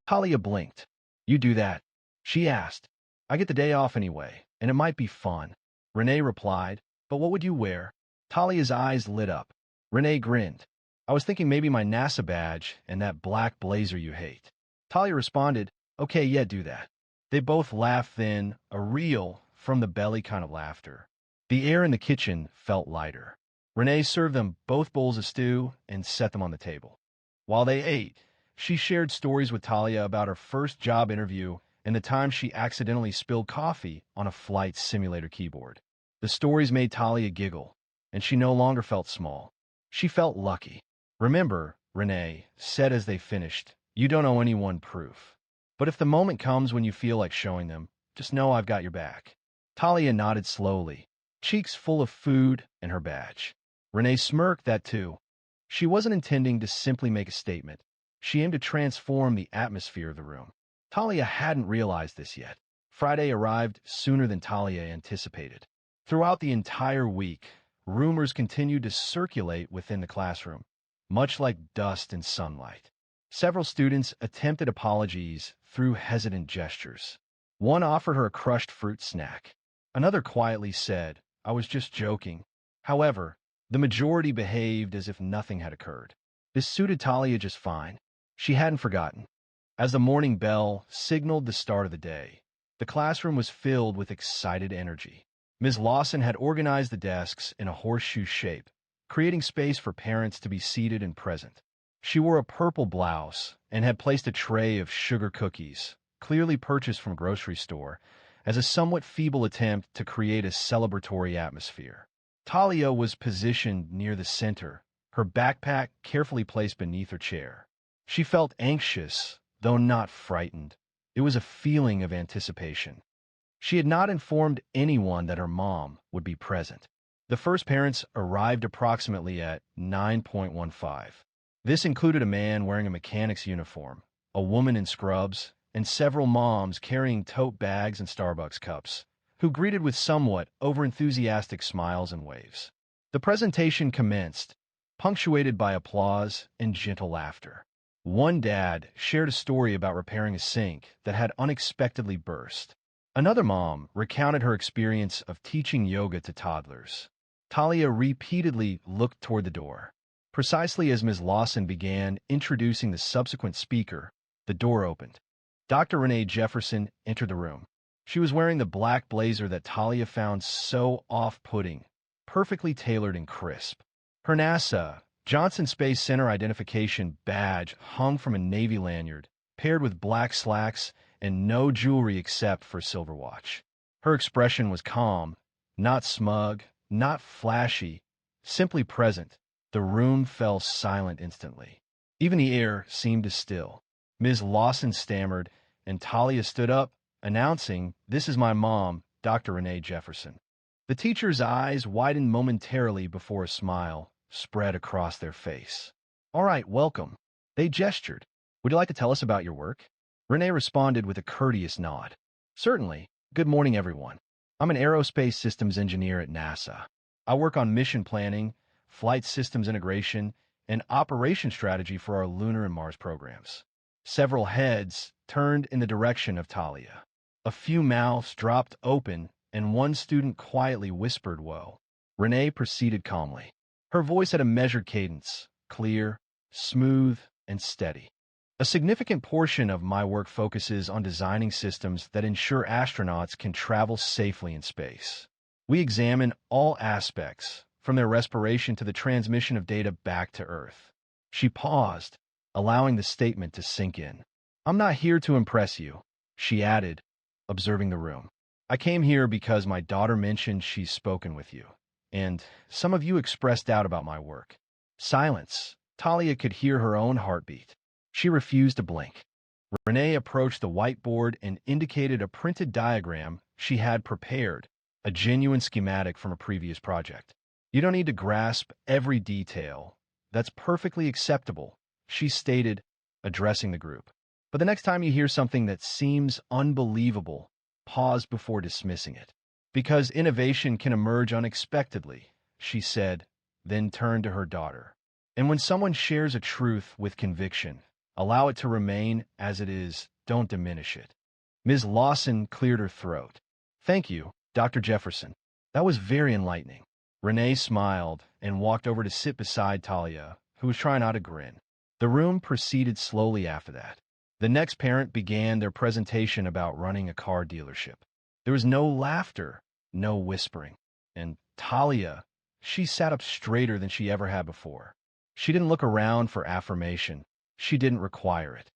Talia blinked. You do that? She asked. I get the day off anyway, and it might be fun. Renee replied, but what would you wear? Talia's eyes lit up. Renee grinned. I was thinking maybe my NASA badge and that black blazer you hate. Talia responded, okay, yeah, do that. They both laughed then, a real, from the belly kind of laughter. The air in the kitchen felt lighter. Renee served them both bowls of stew and set them on the table. While they ate, she shared stories with Talia about her first job interview and the time she accidentally spilled coffee on a flight simulator keyboard. The stories made Talia giggle, and she no longer felt small. She felt lucky. Remember, Renee said as they finished, you don't owe anyone proof. But if the moment comes when you feel like showing them, just know I've got your back. Talia nodded slowly, cheeks full of food and her badge. Renee smirked that too. She wasn't intending to simply make a statement. She aimed to transform the atmosphere of the room. Talia hadn't realized this yet. Friday arrived sooner than Talia anticipated. Throughout the entire week, rumors continued to circulate within the classroom, much like dust in sunlight. Several students attempted apologies through hesitant gestures. One offered her a crushed fruit snack. Another quietly said, I was just joking. However, the majority behaved as if nothing had occurred. This suited Talia just fine. She hadn't forgotten. As the morning bell signaled the start of the day, the classroom was filled with excited energy. Ms. Lawson had organized the desks in a horseshoe shape, creating space for parents to be seated and present. She wore a purple blouse and had placed a tray of sugar cookies, clearly purchased from a grocery store, as a somewhat feeble attempt to create a celebratory atmosphere. Talia was positioned near the center, her backpack carefully placed beneath her chair. She felt anxious, though not frightened. It was a feeling of anticipation. She had not informed anyone that her mom would be present. The first parents arrived approximately at 9:15. This included a man wearing a mechanic's uniform, a woman in scrubs, and several moms carrying tote bags and Starbucks cups, who greeted with somewhat overenthusiastic smiles and waves. The presentation commenced, punctuated by applause and gentle laughter. One dad shared a story about repairing a sink that had unexpectedly burst. Another mom recounted her experience of teaching yoga to toddlers. Talia repeatedly looked toward the door. Precisely as Ms. Lawson began introducing the subsequent speaker, the door opened. Dr. Renee Jefferson entered the room. She was wearing the black blazer that Talia found so off-putting, perfectly tailored and crisp. Her NASA Johnson Space Center identification badge hung from a Navy lanyard, paired with black slacks and no jewelry except for a silver watch. Her expression was calm, not smug, not flashy, simply present. The room fell silent instantly. Even the air seemed to still. Ms. Lawson stammered, and Talia stood up, announcing, "This is my mom, Dr. Renee Jefferson." The teacher's eyes widened momentarily before a smile spread across their face. "All right, welcome." They gestured. "Would you like to tell us about your work?" Renee responded with a courteous nod. "Certainly. Good morning, everyone. I'm an aerospace systems engineer at NASA. I work on mission planning, flight systems integration, and operation strategy for our lunar and Mars programs." Several heads turned in the direction of Talia. A few mouths dropped open, and one student quietly whispered, "Whoa." Renee proceeded calmly. Her voice had a measured cadence, clear, smooth, and steady. "A significant portion of my work focuses on designing systems that ensure astronauts can travel safely in space. We examine all aspects, from their respiration to the transmission of data back to Earth. She paused, allowing the statement to sink in. I'm not here to impress you, she added, observing the room. I came here because my daughter mentioned she's spoken with you, and some of you expressed doubt about my work. Silence. Talia could hear her own heartbeat. She refused to blink. Renee approached the whiteboard and indicated a printed diagram she had prepared, a genuine schematic from a previous project. You don't need to grasp every detail. That's perfectly acceptable, she stated, addressing the group. But the next time you hear something that seems unbelievable, pause before dismissing it. Because innovation can emerge unexpectedly, she said, then turned to her daughter. And when someone shares a truth with conviction, allow it to remain as it is, don't diminish it. Ms. Lawson cleared her throat. Thank you, Dr. Jefferson. That was very enlightening. Renee smiled and walked over to sit beside Talia, who was trying not to grin. The room proceeded slowly after that. The next parent began their presentation about running a car dealership. There was no laughter, no whispering. And Talia, she sat up straighter than she ever had before. She didn't look around for affirmation. She didn't require it.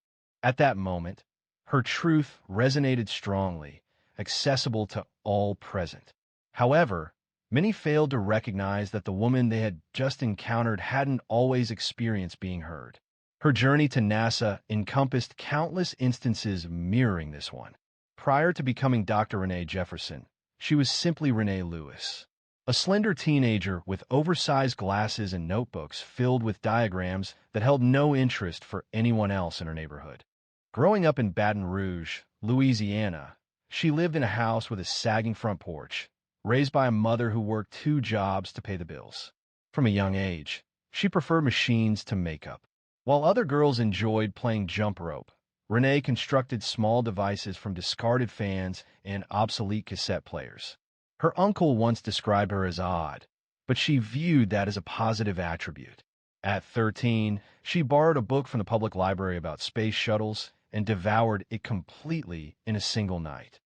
At that moment, her truth resonated strongly, accessible to all present. However, many failed to recognize that the woman they had just encountered hadn't always experienced being heard. Her journey to NASA encompassed countless instances mirroring this one. Prior to becoming Dr. Renee Jefferson, she was simply Renee Lewis, a slender teenager with oversized glasses and notebooks filled with diagrams that held no interest for anyone else in her neighborhood. Growing up in Baton Rouge, Louisiana, she lived in a house with a sagging front porch, raised by a mother who worked 2 jobs to pay the bills. From a young age, she preferred machines to makeup. While other girls enjoyed playing jump rope, Renee constructed small devices from discarded fans and obsolete cassette players. Her uncle once described her as odd, but she viewed that as a positive attribute. At 13, she borrowed a book from the public library about space shuttles and devoured it completely in a single night.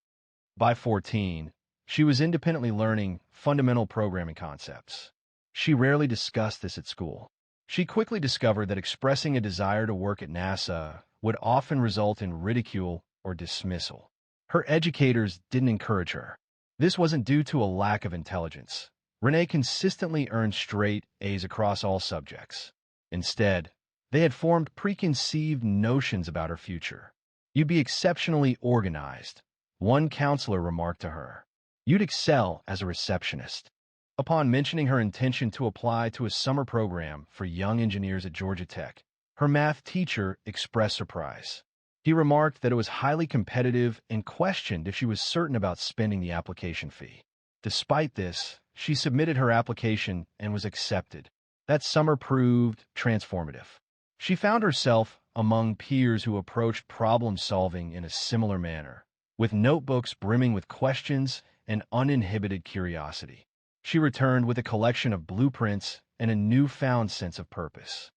By 14, she was independently learning fundamental programming concepts. She rarely discussed this at school. She quickly discovered that expressing a desire to work at NASA would often result in ridicule or dismissal. Her educators didn't encourage her. This wasn't due to a lack of intelligence. Renee consistently earned straight A's across all subjects. Instead, they had formed preconceived notions about her future. You'd be exceptionally organized, one counselor remarked to her. You'd excel as a receptionist. Upon mentioning her intention to apply to a summer program for young engineers at Georgia Tech, her math teacher expressed surprise. He remarked that it was highly competitive and questioned if she was certain about spending the application fee. Despite this, she submitted her application and was accepted. That summer proved transformative. She found herself among peers who approached problem solving in a similar manner, with notebooks brimming with questions and uninhibited curiosity. She returned with a collection of blueprints and a newfound sense of purpose.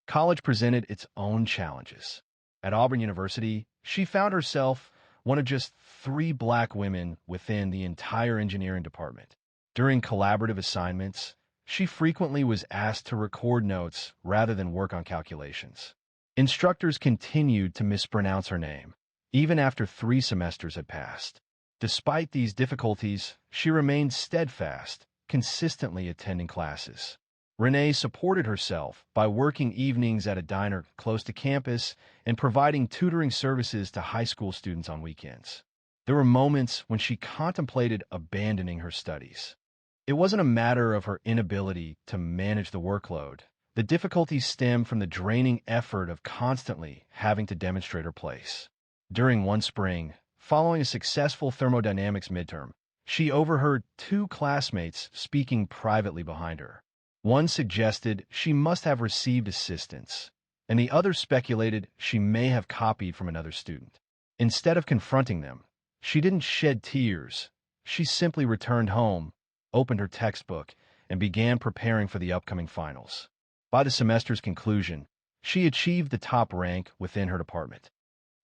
College presented its own challenges. At Auburn University, she found herself one of just 3 black women within the entire engineering department. During collaborative assignments, she frequently was asked to record notes rather than work on calculations. Instructors continued to mispronounce her name, even after 3 semesters had passed. Despite these difficulties, she remained steadfast, consistently attending classes. Renee supported herself by working evenings at a diner close to campus and providing tutoring services to high school students on weekends. There were moments when she contemplated abandoning her studies. It wasn't a matter of her inability to manage the workload. The difficulties stemmed from the draining effort of constantly having to demonstrate her place. During one spring, following a successful thermodynamics midterm, she overheard 2 classmates speaking privately behind her. One suggested she must have received assistance, and the other speculated she may have copied from another student. Instead of confronting them, she didn't shed tears. She simply returned home, opened her textbook, and began preparing for the upcoming finals. By the semester's conclusion, she achieved the top rank within her department.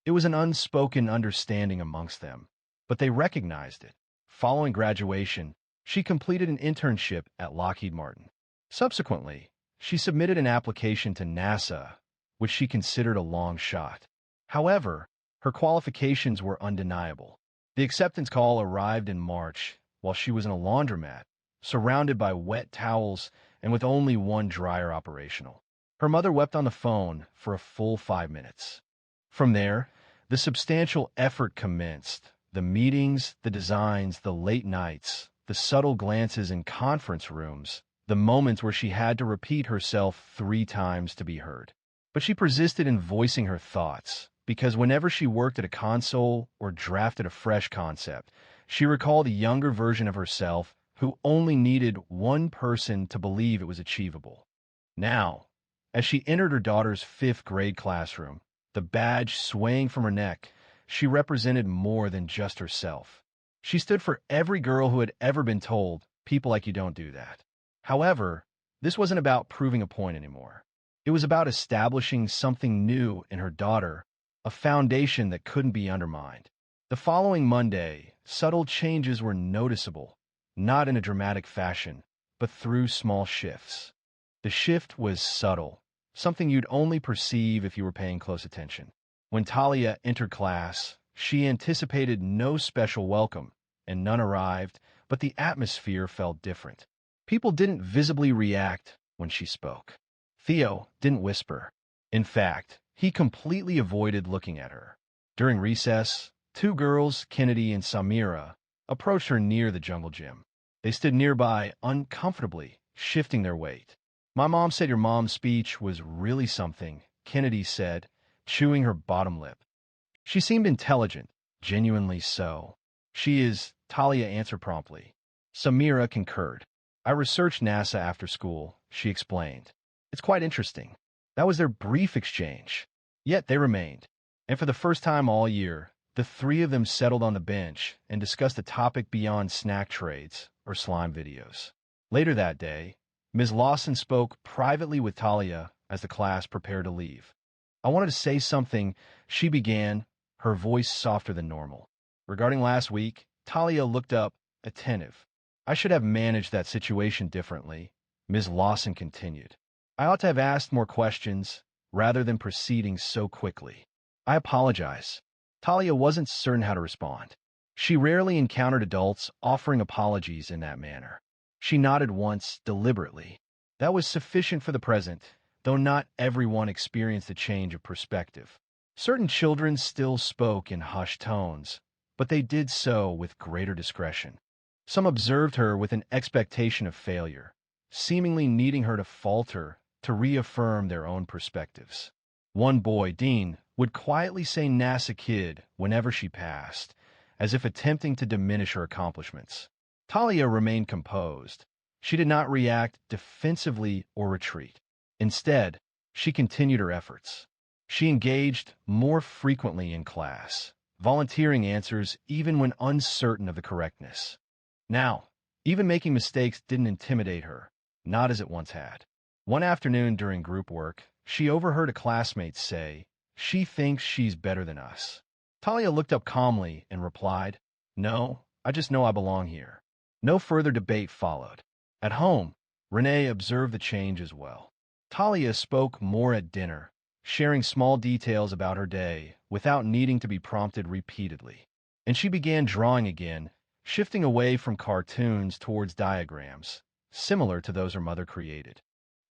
It was an unspoken understanding amongst them, but they recognized it. Following graduation, She completed an internship at Lockheed Martin. Subsequently, she submitted an application to NASA, which she considered a long shot. However, her qualifications were undeniable. The acceptance call arrived in March while she was in a laundromat, surrounded by wet towels and with only one dryer operational. Her mother wept on the phone for a full 5 minutes. From there, the substantial effort commenced. The meetings, the designs, the late nights, the subtle glances in conference rooms, the moments where she had to repeat herself 3 times to be heard. But she persisted in voicing her thoughts, because whenever she worked at a console or drafted a fresh concept, she recalled a younger version of herself who only needed one person to believe it was achievable. Now, as she entered her daughter's 5th-grade classroom, the badge swaying from her neck, she represented more than just herself. She stood for every girl who had ever been told, "People like you don't do that." However, this wasn't about proving a point anymore. It was about establishing something new in her daughter, a foundation that couldn't be undermined. The following Monday, subtle changes were noticeable, not in a dramatic fashion, but through small shifts. The shift was subtle, something you'd only perceive if you were paying close attention. When Talia entered class, she anticipated no special welcome, and none arrived, but the atmosphere felt different. People didn't visibly react when she spoke. Theo didn't whisper. In fact, he completely avoided looking at her. During recess, 2 girls, Kennedy and Samira, approached her near the jungle gym. They stood nearby, uncomfortably, shifting their weight. "My mom said your mom's speech was really something," Kennedy said, chewing her bottom lip. "She seemed intelligent, genuinely so." "She is," Talia answered promptly. Samira concurred. "I researched NASA after school," she explained. "It's quite interesting." That was their brief exchange. Yet they remained. And for the first time all year, the 3 of them settled on the bench and discussed a topic beyond snack trades or slime videos. Later that day, Ms. Lawson spoke privately with Talia as the class prepared to leave. "I wanted to say something," she began, her voice softer than normal. "Regarding last week," Talia looked up, attentive. "I should have managed that situation differently," Ms. Lawson continued. "I ought to have asked more questions, rather than proceeding so quickly. I apologize." Talia wasn't certain how to respond. She rarely encountered adults offering apologies in that manner. She nodded once, deliberately. That was sufficient for the present, though not everyone experienced a change of perspective. Certain children still spoke in hushed tones, but they did so with greater discretion. Some observed her with an expectation of failure, seemingly needing her to falter to reaffirm their own perspectives. One boy, Dean, would quietly say "NASA kid" whenever she passed, as if attempting to diminish her accomplishments. Talia remained composed. She did not react defensively or retreat. Instead, she continued her efforts. She engaged more frequently in class, volunteering answers even when uncertain of the correctness. Now, even making mistakes didn't intimidate her, not as it once had. One afternoon during group work, she overheard a classmate say, "She thinks she's better than us." Talia looked up calmly and replied, "No, I just know I belong here." No further debate followed. At home, Renee observed the change as well. Talia spoke more at dinner, sharing small details about her day without needing to be prompted repeatedly. And she began drawing again, shifting away from cartoons towards diagrams, similar to those her mother created.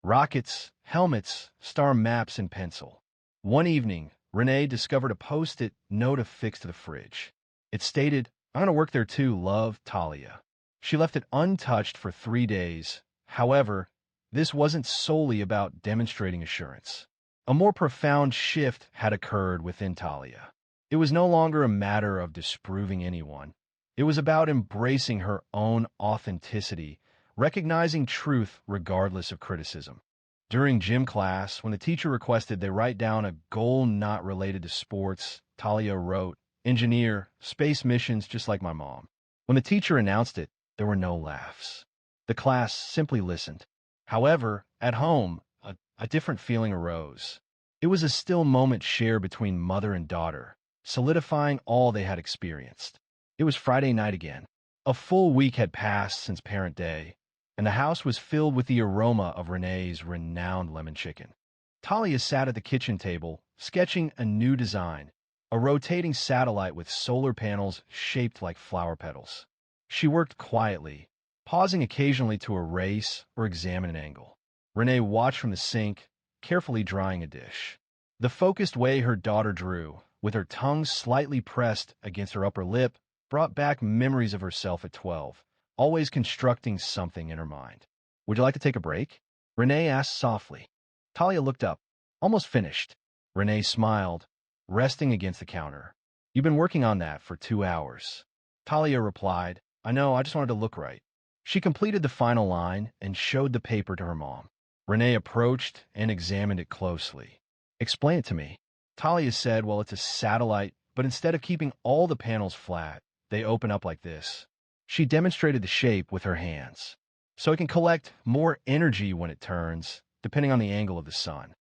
Rockets, helmets, star maps, and pencil. One evening, Renee discovered a post-it note affixed to the fridge. It stated, "I'm going to work there too, love, Talia." She left it untouched for 3 days. However, this wasn't solely about demonstrating assurance. A more profound shift had occurred within Talia. It was no longer a matter of disproving anyone. It was about embracing her own authenticity, recognizing truth regardless of criticism. During gym class, when the teacher requested they write down a goal not related to sports, Talia wrote, "Engineer, space missions just like my mom." When the teacher announced it, there were no laughs. The class simply listened. However, at home, a different feeling arose. It was a still moment shared between mother and daughter, solidifying all they had experienced. It was Friday night again. A full week had passed since Parent Day, and the house was filled with the aroma of Renee's renowned lemon chicken. Talia sat at the kitchen table, sketching a new design, a rotating satellite with solar panels shaped like flower petals. She worked quietly, pausing occasionally to erase or examine an angle. Renee watched from the sink, carefully drying a dish. The focused way her daughter drew, with her tongue slightly pressed against her upper lip, brought back memories of herself at 12, always constructing something in her mind. "Would you like to take a break?" Renee asked softly. Talia looked up. "Almost finished." Renee smiled, resting against the counter. "You've been working on that for 2 hours." Talia replied, "I know, I just wanted to look right." She completed the final line and showed the paper to her mom. Renee approached and examined it closely. "Explain it to me." Talia said, "Well, it's a satellite, but instead of keeping all the panels flat, they open up like this." She demonstrated the shape with her hands. "So it can collect more energy when it turns, depending on the angle of the sun."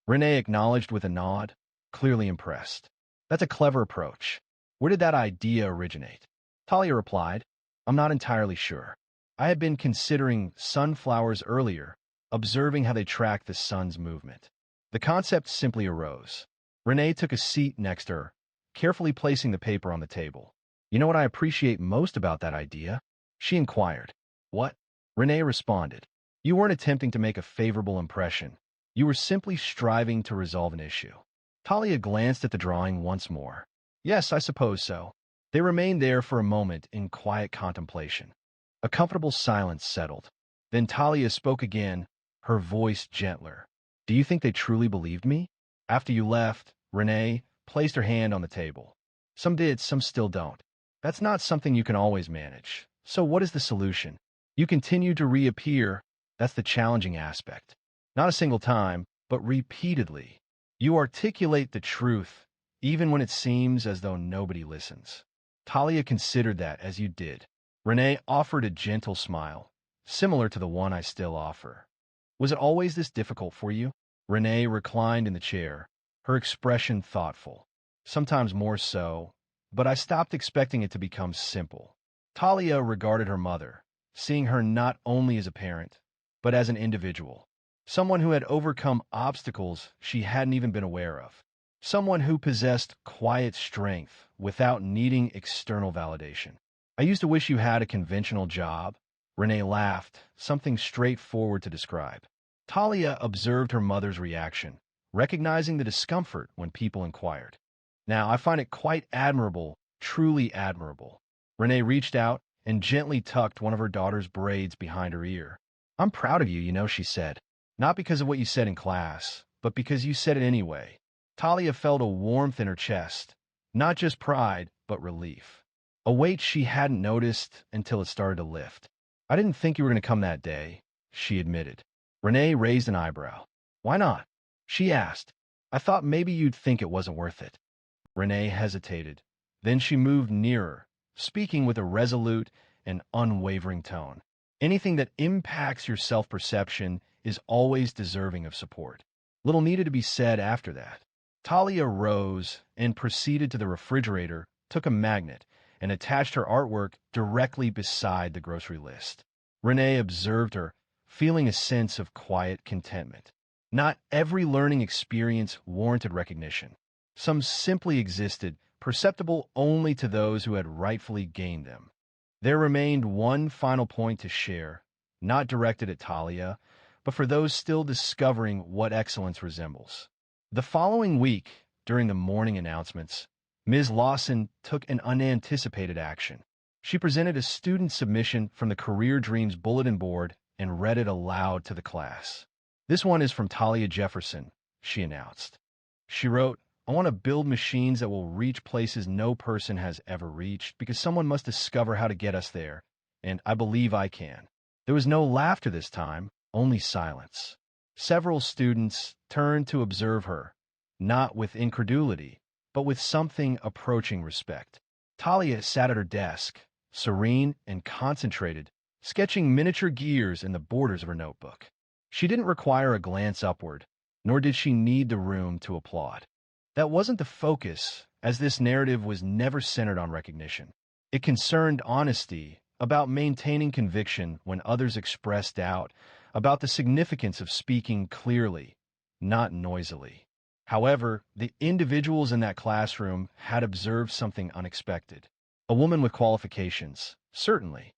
Renee acknowledged with a nod, clearly impressed. "That's a clever approach. Where did that idea originate?" Talia replied, "I'm not entirely sure. I had been considering sunflowers earlier, observing how they track the sun's movement. The concept simply arose." Renee took a seat next to her, carefully placing the paper on the table. "You know what I appreciate most about that idea?" she inquired. "What?" Renee responded. "You weren't attempting to make a favorable impression. You were simply striving to resolve an issue." Talia glanced at the drawing once more. "Yes, I suppose so." They remained there for a moment in quiet contemplation. A comfortable silence settled. Then Talia spoke again, her voice gentler. "Do you think they truly believed me?" "After you left," Renee placed her hand on the table. "Some did, some still don't. That's not something you can always manage. So what is the solution? You continue to reappear. That's the challenging aspect. Not a single time, but repeatedly. You articulate the truth, even when it seems as though nobody listens." Talia considered that as you did. Renee offered a gentle smile, similar to the one I still offer. "Was it always this difficult for you?" Renee reclined in the chair, her expression thoughtful. "Sometimes more so, but I stopped expecting it to become simple." Talia regarded her mother, seeing her not only as a parent, but as an individual. Someone who had overcome obstacles she hadn't even been aware of. Someone who possessed quiet strength without needing external validation. "I used to wish you had a conventional job." Renee laughed, something straightforward to describe. Talia observed her mother's reaction, recognizing the discomfort when people inquired. "Now, I find it quite admirable, truly admirable." Renee reached out and gently tucked one of her daughter's braids behind her ear. "I'm proud of you, she said. "Not because of what you said in class, but because you said it anyway." Talia felt a warmth in her chest, not just pride, but relief. A weight she hadn't noticed until it started to lift. "I didn't think you were going to come that day," she admitted. Renee raised an eyebrow. "Why not?" she asked. "I thought maybe you'd think it wasn't worth it." Renee hesitated. Then she moved nearer, speaking with a resolute and unwavering tone. "Anything that impacts your self-perception is always deserving of support." Little needed to be said after that. Talia rose and proceeded to the refrigerator, took a magnet, and attached her artwork directly beside the grocery list. Renee observed her, feeling a sense of quiet contentment. Not every learning experience warranted recognition. Some simply existed, perceptible only to those who had rightfully gained them. There remained one final point to share, not directed at Talia, but for those still discovering what excellence resembles. The following week, during the morning announcements, Ms. Lawson took an unanticipated action. She presented a student submission from the Career Dreams bulletin board and read it aloud to the class. "This one is from Talia Jefferson," she announced. She wrote, "I want to build machines that will reach places no person has ever reached because someone must discover how to get us there, and I believe I can." There was no laughter this time, only silence. Several students turned to observe her, not with incredulity, but with something approaching respect. Talia sat at her desk, serene and concentrated, sketching miniature gears in the borders of her notebook. She didn't require a glance upward, nor did she need the room to applaud. That wasn't the focus, as this narrative was never centered on recognition. It concerned honesty about maintaining conviction when others express doubt, about the significance of speaking clearly, not noisily. However, the individuals in that classroom had observed something unexpected. A woman with qualifications, certainly.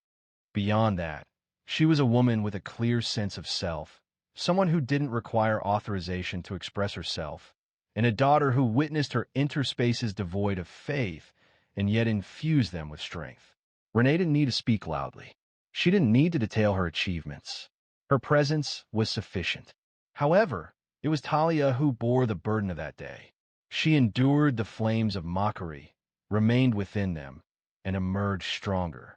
Beyond that, she was a woman with a clear sense of self, someone who didn't require authorization to express herself, and a daughter who witnessed her interspaces devoid of faith and yet infused them with strength. Renee didn't need to speak loudly. She didn't need to detail her achievements. Her presence was sufficient. However, it was Talia who bore the burden of that day. She endured the flames of mockery, remained within them, and emerged stronger.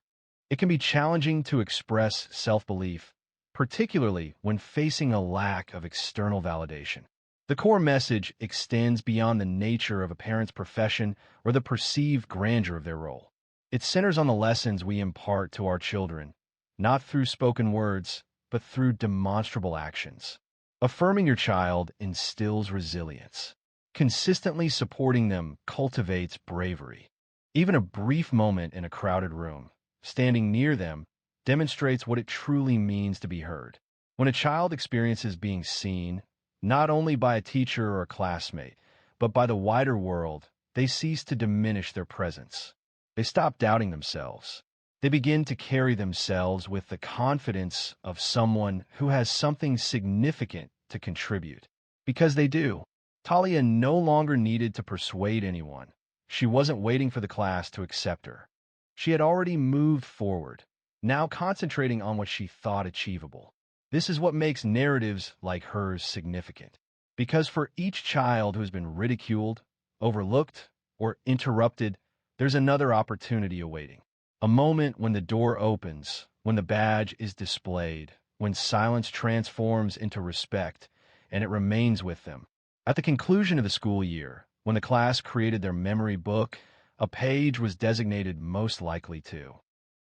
It can be challenging to express self-belief, particularly when facing a lack of external validation. The core message extends beyond the nature of a parent's profession or the perceived grandeur of their role. It centers on the lessons we impart to our children, not through spoken words, but through demonstrable actions. Affirming your child instills resilience. Consistently supporting them cultivates bravery. Even a brief moment in a crowded room, standing near them, demonstrates what it truly means to be heard. When a child experiences being seen, not only by a teacher or a classmate, but by the wider world, they cease to diminish their presence. They stop doubting themselves. They begin to carry themselves with the confidence of someone who has something significant to contribute. Because they do. Talia no longer needed to persuade anyone. She wasn't waiting for the class to accept her. She had already moved forward, now concentrating on what she thought achievable. This is what makes narratives like hers significant. Because for each child who has been ridiculed, overlooked, or interrupted, there's another opportunity awaiting. A moment when the door opens, when the badge is displayed, when silence transforms into respect, and it remains with them. At the conclusion of the school year, when the class created their memory book, a page was designated most likely to.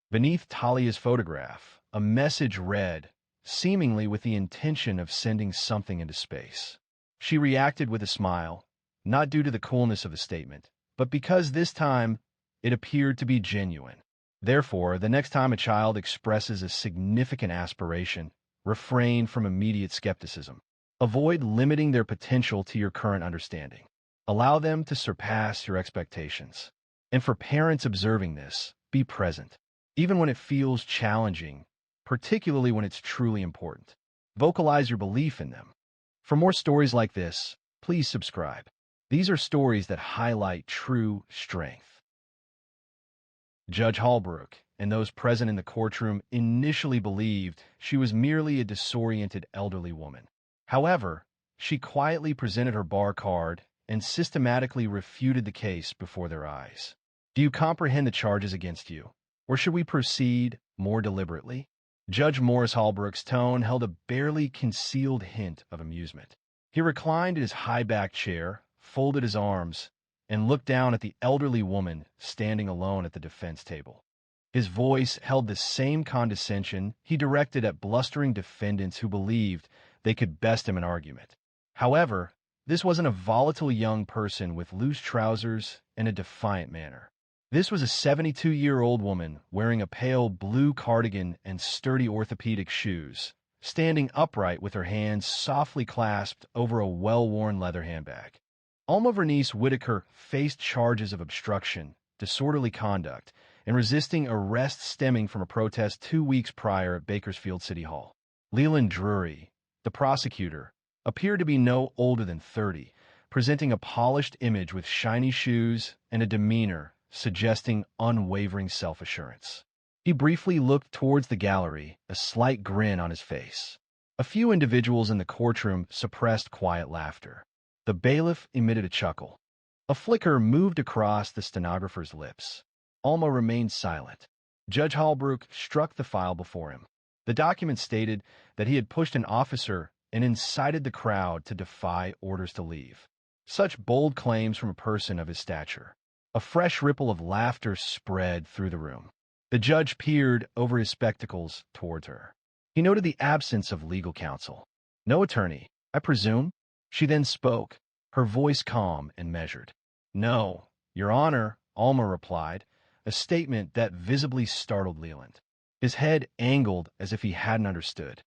Beneath Talia's photograph, a message read, seemingly with the intention of sending something into space. She reacted with a smile, not due to the coolness of the statement, but because this time it appeared to be genuine. Therefore, the next time a child expresses a significant aspiration, refrain from immediate skepticism. Avoid limiting their potential to your current understanding. Allow them to surpass your expectations. And for parents observing this, be present, even when it feels challenging, particularly when it's truly important. Vocalize your belief in them. For more stories like this, please subscribe. These are stories that highlight true strength. Judge Holbrook and those present in the courtroom initially believed she was merely a disoriented elderly woman. However, she quietly presented her bar card and systematically refuted the case before their eyes. Do you comprehend the charges against you? Or should we proceed more deliberately? Judge Morris Holbrook's tone held a barely concealed hint of amusement. He reclined in his high-backed chair, folded his arms, and looked down at the elderly woman standing alone at the defense table. His voice held the same condescension he directed at blustering defendants who believed they could best him in argument. However, this wasn't a volatile young person with loose trousers and a defiant manner. This was a 72-year-old woman wearing a pale blue cardigan and sturdy orthopedic shoes, standing upright with her hands softly clasped over a well-worn leather handbag. Alma Vernice Whitaker faced charges of obstruction, disorderly conduct, and resisting arrest stemming from a protest 2 weeks prior at Bakersfield City Hall. Leland Drury, the prosecutor, appeared to be no older than 30, presenting a polished image with shiny shoes and a demeanor suggesting unwavering self-assurance. He briefly looked towards the gallery, a slight grin on his face. A few individuals in the courtroom suppressed quiet laughter. The bailiff emitted a chuckle. A flicker moved across the stenographer's lips. Alma remained silent. Judge Holbrook struck the file before him. The document stated that he had pushed an officer and incited the crowd to defy orders to leave. Such bold claims from a person of his stature. A fresh ripple of laughter spread through the room. The judge peered over his spectacles towards her. He noted the absence of legal counsel. No attorney, I presume? She then spoke, her voice calm and measured. No, Your Honor, Alma replied, a statement that visibly startled Leland. His head angled as if he hadn't understood.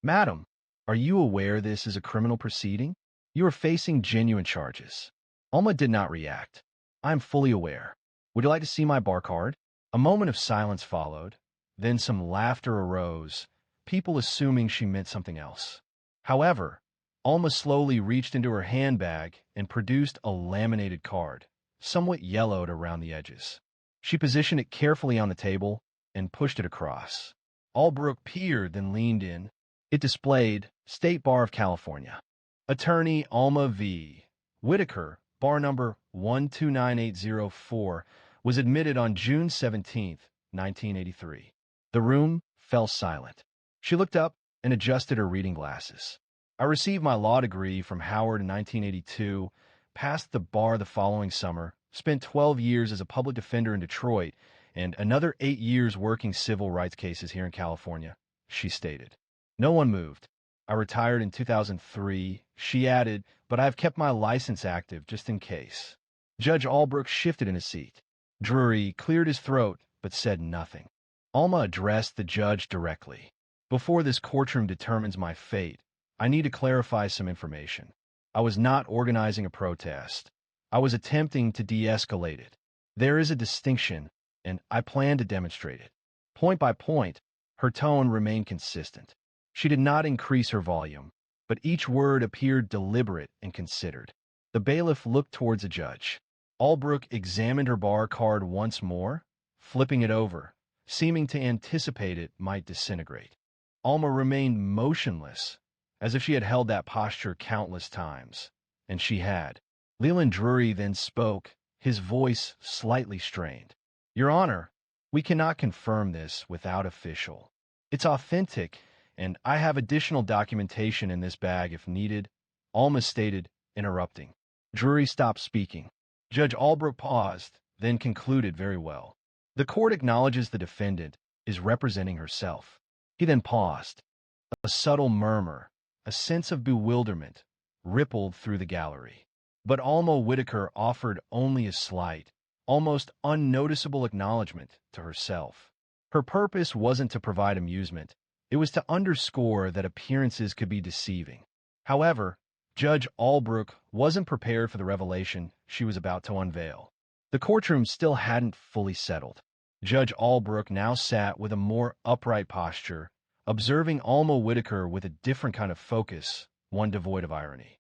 Madam, are you aware this is a criminal proceeding? You are facing genuine charges. Alma did not react. I am fully aware. Would you like to see my bar card? A moment of silence followed. Then some laughter arose, people assuming she meant something else. However, Alma slowly reached into her handbag and produced a laminated card, somewhat yellowed around the edges. She positioned it carefully on the table and pushed it across. Albrook peered, then leaned in. It displayed State Bar of California. Attorney Alma V. Whitaker, bar number 129804, was admitted on June 17, 1983. The room fell silent. She looked up and adjusted her reading glasses. I received my law degree from Howard in 1982, passed the bar the following summer, spent 12 years as a public defender in Detroit, and another 8 years working civil rights cases here in California, she stated. No one moved. I retired in 2003, she added, but I have kept my license active just in case. Judge Albrook shifted in his seat. Drury cleared his throat, but said nothing. Alma addressed the judge directly. Before this courtroom determines my fate, I need to clarify some information. I was not organizing a protest. I was attempting to de-escalate it. There is a distinction, and I plan to demonstrate it. Point by point, her tone remained consistent. She did not increase her volume, but each word appeared deliberate and considered. The bailiff looked towards the judge. Albrook examined her bar card once more, flipping it over, seeming to anticipate it might disintegrate. Alma remained motionless, as if she had held that posture countless times, and she had. Leland Drury then spoke, his voice slightly strained. Your Honor, we cannot confirm this without official. It's authentic, and I have additional documentation in this bag if needed, Alma stated, interrupting. Drury stopped speaking. Judge Albrook paused, then concluded very well. The court acknowledges the defendant is representing herself. He then paused. A subtle murmur, a sense of bewilderment, rippled through the gallery. But Alma Whitaker offered only a slight, almost unnoticeable acknowledgement to herself. Her purpose wasn't to provide amusement. It was to underscore that appearances could be deceiving. However, Judge Albrook wasn't prepared for the revelation she was about to unveil. The courtroom still hadn't fully settled. Judge Albrook now sat with a more upright posture, observing Alma Whitaker with a different kind of focus, one devoid of irony.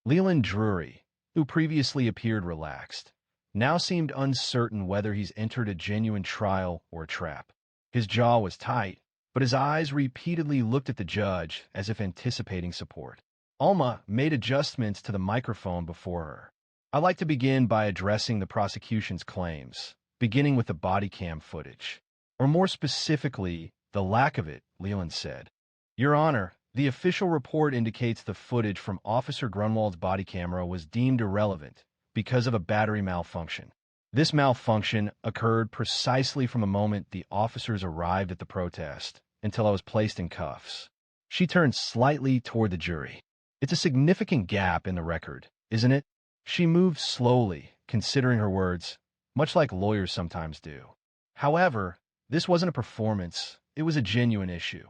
Leland Drury, who previously appeared relaxed, now seemed uncertain whether he's entered a genuine trial or a trap. His jaw was tight, but his eyes repeatedly looked at the judge as if anticipating support. Alma made adjustments to the microphone before her. I'd like to begin by addressing the prosecution's claims, beginning with the body cam footage. Or more specifically, the lack of it, Leland said. Your Honor, the official report indicates the footage from Officer Grunwald's body camera was deemed irrelevant because of a battery malfunction. This malfunction occurred precisely from the moment the officers arrived at the protest until I was placed in cuffs. She turned slightly toward the jury. It's a significant gap in the record, isn't it? She moved slowly, considering her words, much like lawyers sometimes do. However, this wasn't a performance, it was a genuine issue.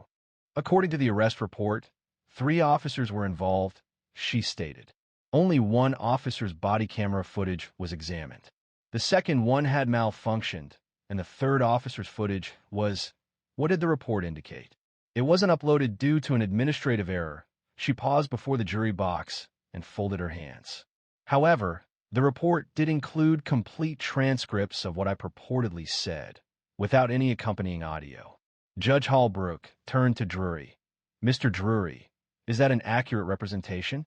According to the arrest report, 3 officers were involved, she stated. Only one officer's body camera footage was examined. The second one had malfunctioned, and the third officer's footage was, what did the report indicate? It wasn't uploaded due to an administrative error. She paused before the jury box and folded her hands. However, the report did include complete transcripts of what I purportedly said, without any accompanying audio. Judge Albrook turned to Drury. Mr. Drury, is that an accurate representation?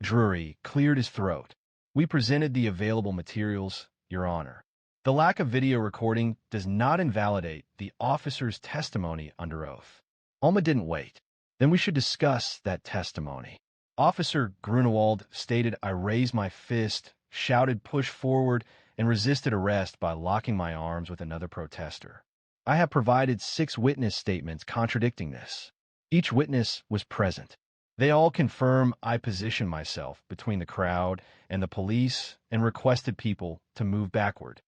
Drury cleared his throat. We presented the available materials, Your Honor. The lack of video recording does not invalidate the officer's testimony under oath. Alma didn't wait. Then we should discuss that testimony. Officer Grunewald stated I raised my fist, shouted push forward, and resisted arrest by locking my arms with another protester. I have provided 6 witness statements contradicting this. Each witness was present. They all confirm I positioned myself between the crowd and the police and requested people to move backward.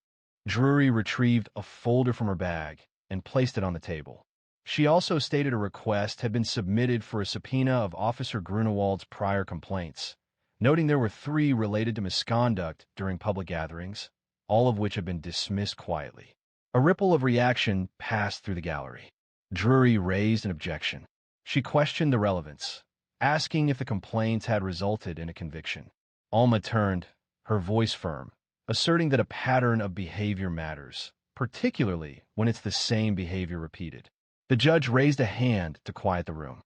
Drury retrieved a folder from her bag and placed it on the table. She also stated a request had been submitted for a subpoena of Officer Grunewald's prior complaints, noting there were 3 related to misconduct during public gatherings, all of which had been dismissed quietly. A ripple of reaction passed through the gallery. Drury raised an objection. She questioned the relevance, asking if the complaints had resulted in a conviction. Alma turned, her voice firm, asserting that a pattern of behavior matters, particularly when it's the same behavior repeated. The judge raised a hand to quiet the room.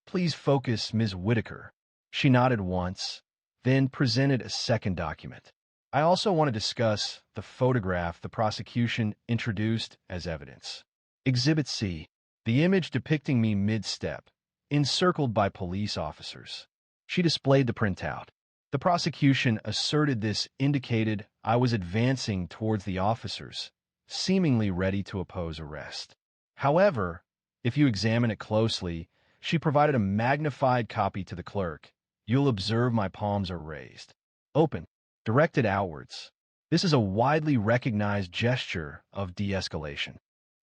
"Please focus, Ms. Whitaker." She nodded once, then presented a second document. "I also want to discuss the photograph the prosecution introduced as evidence. Exhibit C, the image depicting me mid-step, encircled by police officers." She displayed the printout. The prosecution asserted this indicated I was advancing towards the officers, seemingly ready to oppose arrest. However, if you examine it closely, she provided a magnified copy to the clerk. You'll observe my palms are raised, open, directed outwards. This is a widely recognized gesture of de-escalation.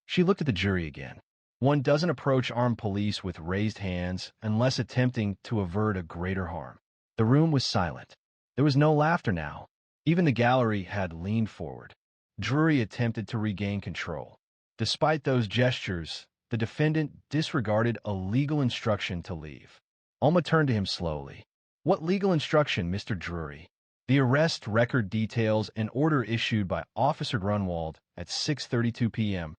She looked at the jury again. One doesn't approach armed police with raised hands unless attempting to avert a greater harm. The room was silent. There was no laughter now. Even the gallery had leaned forward. Drury attempted to regain control. Despite those gestures, the defendant disregarded a legal instruction to leave. Alma turned to him slowly. "What legal instruction, Mr. Drury?" "The arrest record details an order issued by Officer Grunwald at 6:32 p.m.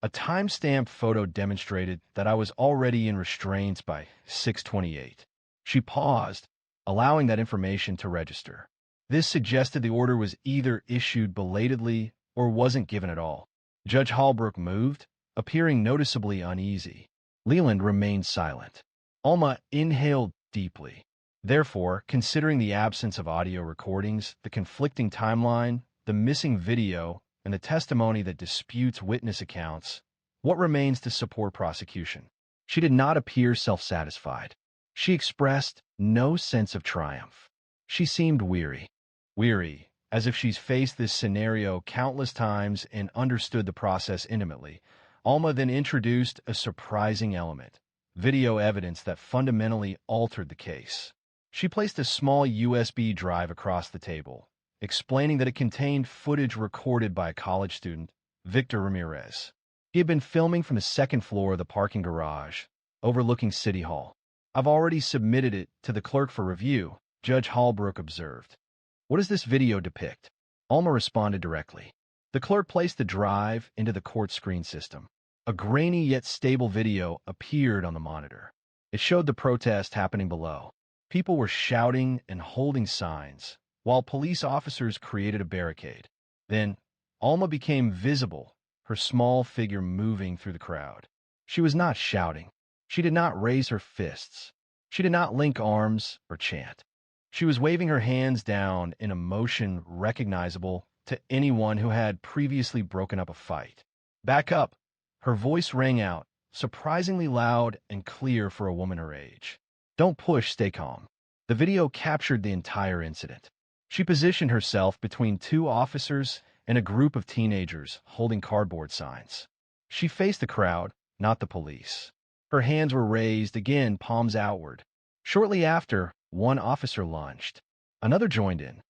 A time-stamped photo demonstrated that I was already in restraints by 6:28. She paused, allowing that information to register. This suggested the order was either issued belatedly or wasn't given at all. Judge Hallbrook moved, appearing noticeably uneasy. Leland remained silent. Alma inhaled deeply. Therefore, considering the absence of audio recordings, the conflicting timeline, the missing video, and the testimony that disputes witness accounts, what remains to support prosecution? She did not appear self-satisfied. She expressed no sense of triumph. She seemed weary. Weary, as if she's faced this scenario countless times and understood the process intimately. Alma then introduced a surprising element, video evidence that fundamentally altered the case. She placed a small USB drive across the table, explaining that it contained footage recorded by a college student, Victor Ramirez. He had been filming from the second floor of the parking garage, overlooking City Hall. "I've already submitted it to the clerk for review," Judge Hallbrook observed. "What does this video depict?" Alma responded directly. The clerk placed the drive into the court screen system. A grainy yet stable video appeared on the monitor. It showed the protest happening below. People were shouting and holding signs, while police officers created a barricade. Then, Alma became visible, her small figure moving through the crowd. She was not shouting. She did not raise her fists. She did not link arms or chant. She was waving her hands down in a motion recognizable to anyone who had previously broken up a fight. "Back up!" Her voice rang out, surprisingly loud and clear for a woman her age. "Don't push, stay calm." The video captured the entire incident. She positioned herself between 2 officers and a group of teenagers holding cardboard signs. She faced the crowd, not the police. Her hands were raised, again palms outward. Shortly after, one officer lunged. Another joined in.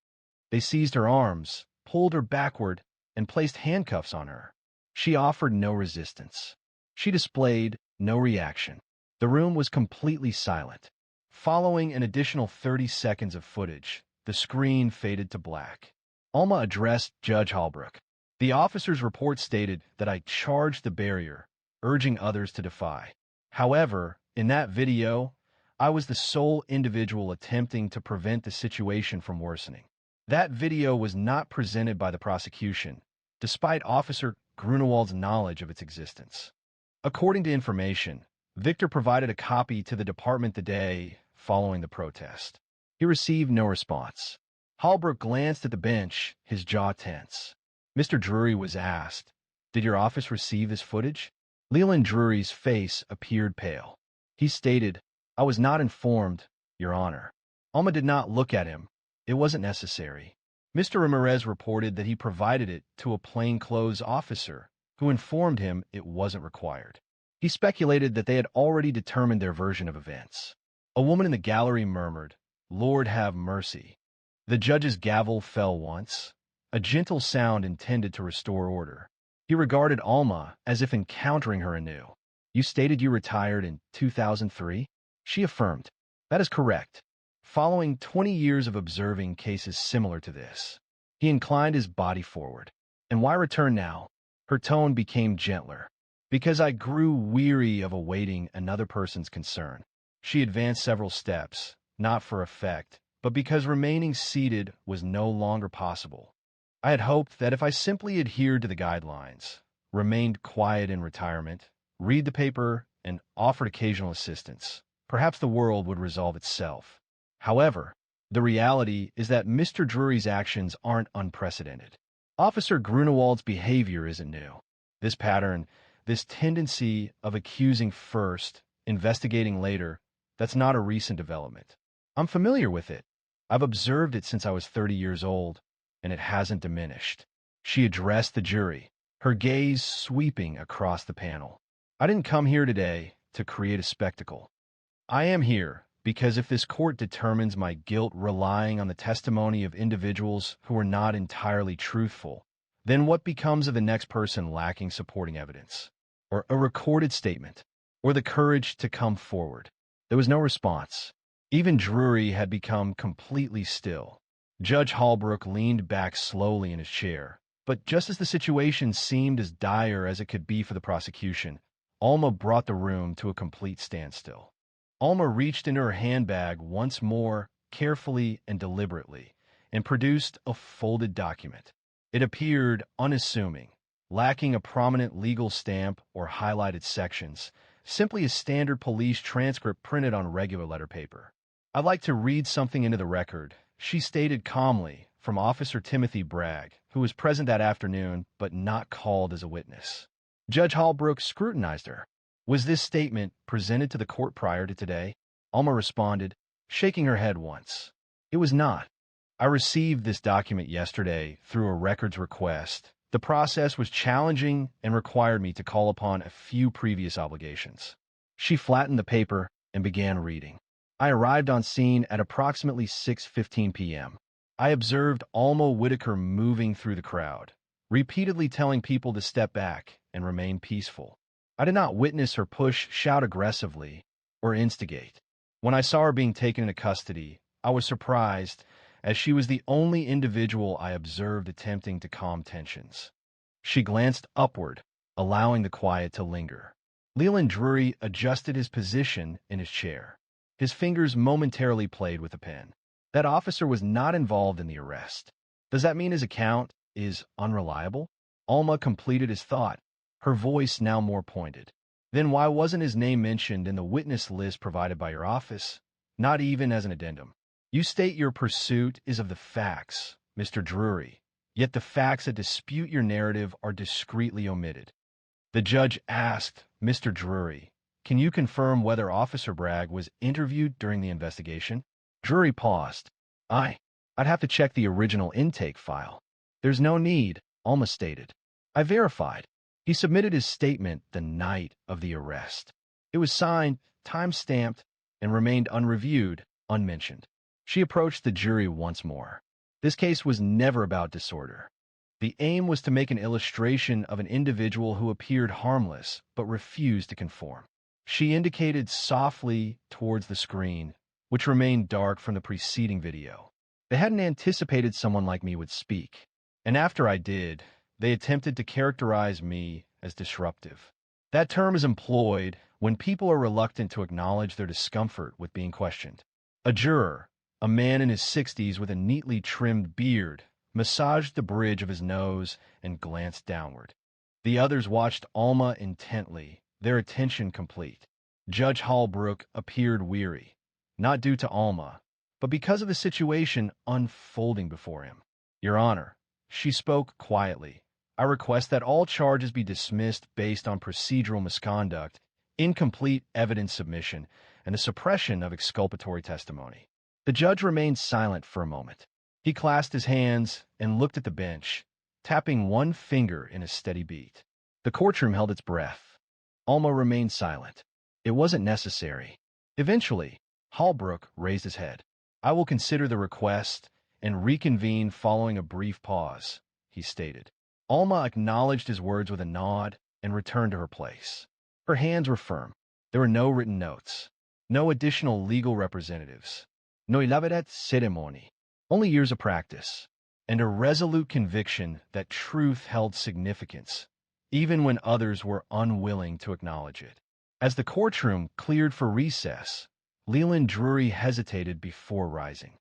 They seized her arms, pulled her backward, and placed handcuffs on her. She offered no resistance. She displayed no reaction. The room was completely silent. Following an additional 30 seconds of footage, the screen faded to black. Alma addressed Judge Hallbrook. "The officer's report stated that I charged the barrier, urging others to defy. However, in that video, I was the sole individual attempting to prevent the situation from worsening. That video was not presented by the prosecution, despite Officer Grunewald's knowledge of its existence. According to information, Victor provided a copy to the department the day following the protest. He received no response. Hallbrook glanced at the bench, his jaw tense. Mr. Drury was asked, "Did your office receive this footage?" Leland Drury's face appeared pale. He stated, "I was not informed, Your Honor." Alma did not look at him. It wasn't necessary. Mr. Ramirez reported that he provided it to a plainclothes officer, who informed him it wasn't required. He speculated that they had already determined their version of events. A woman in the gallery murmured, "Lord have mercy." The judge's gavel fell once, a gentle sound intended to restore order. He regarded Alma as if encountering her anew. "You stated you retired in 2003? She affirmed. "That is correct. Following 20 years of observing cases similar to this." He inclined his body forward. "And why return now?" Her tone became gentler. "Because I grew weary of awaiting another person's concern." She advanced several steps, not for effect, but because remaining seated was no longer possible. "I had hoped that if I simply adhered to the guidelines, remained quiet in retirement, read the paper, and offered occasional assistance, perhaps the world would resolve itself. However, the reality is that Mr. Drury's actions aren't unprecedented. Officer Grunewald's behavior isn't new. This pattern, this tendency of accusing first, investigating later, that's not a recent development. I'm familiar with it. I've observed it since I was 30 years old, and it hasn't diminished." She addressed the jury, her gaze sweeping across the panel. "I didn't come here today to create a spectacle. I am here because if this court determines my guilt relying on the testimony of individuals who are not entirely truthful, then what becomes of the next person lacking supporting evidence, or a recorded statement, or the courage to come forward?" There was no response. Even Drury had become completely still. Judge Hallbrook leaned back slowly in his chair, but just as the situation seemed as dire as it could be for the prosecution, Alma brought the room to a complete standstill. Alma reached into her handbag once more, carefully and deliberately, and produced a folded document. It appeared unassuming, lacking a prominent legal stamp or highlighted sections, simply a standard police transcript printed on regular letter paper. "I'd like to read something into the record," she stated calmly, from Officer Timothy Bragg, who was present that afternoon but not called as a witness. Judge Hallbrook scrutinized her. "Was this statement presented to the court prior to today?" Alma responded, shaking her head once. "It was not. I received this document yesterday through a records request. The process was challenging and required me to call upon a few previous obligations." She flattened the paper and began reading. "I arrived on scene at approximately 6:15 p.m. I observed Alma Whitaker moving through the crowd, repeatedly telling people to step back and remain peaceful. I did not witness her push, shout aggressively, or instigate. When I saw her being taken into custody, I was surprised, as she was the only individual I observed attempting to calm tensions." She glanced upward, allowing the quiet to linger. Leland Drury adjusted his position in his chair. His fingers momentarily played with the pen. "That officer was not involved in the arrest. Does that mean his account is unreliable?" Alma completed his thought, her voice now more pointed. "Then why wasn't his name mentioned in the witness list provided by your office, not even as an addendum? You state your pursuit is of the facts, Mr. Drury, yet the facts that dispute your narrative are discreetly omitted." The judge asked, "Mr. Drury, can you confirm whether Officer Bragg was interviewed during the investigation?" Drury paused. I'd have to check the original intake file." "There's no need," Alma stated. "I verified. He submitted his statement the night of the arrest. It was signed, time-stamped, and remained unreviewed, unmentioned." She approached the jury once more. "This case was never about disorder. The aim was to make an illustration of an individual who appeared harmless but refused to conform." She indicated softly towards the screen, which remained dark from the preceding video. "They hadn't anticipated someone like me would speak, and after I did, they attempted to characterize me as disruptive. That term is employed when people are reluctant to acknowledge their discomfort with being questioned." A juror, a man in his 60s with a neatly trimmed beard, massaged the bridge of his nose and glanced downward. The others watched Alma intently, their attention complete. Judge Hallbrook appeared weary, not due to Alma, but because of the situation unfolding before him. "Your Honor," she spoke quietly, "I request that all charges be dismissed based on procedural misconduct, incomplete evidence submission, and the suppression of exculpatory testimony." The judge remained silent for a moment. He clasped his hands and looked at the bench, tapping one finger in a steady beat. The courtroom held its breath. Alma remained silent. It wasn't necessary. Eventually, Hallbrook raised his head. I will consider the request and reconvene following a brief pause, he stated. Alma acknowledged his words with a nod and returned to her place. Her hands were firm. There were no written notes, no additional legal representatives, no elaborate ceremony, only years of practice, and a resolute conviction that truth held significance, even when others were unwilling to acknowledge it. As the courtroom cleared for recess, Leland Drury hesitated before rising.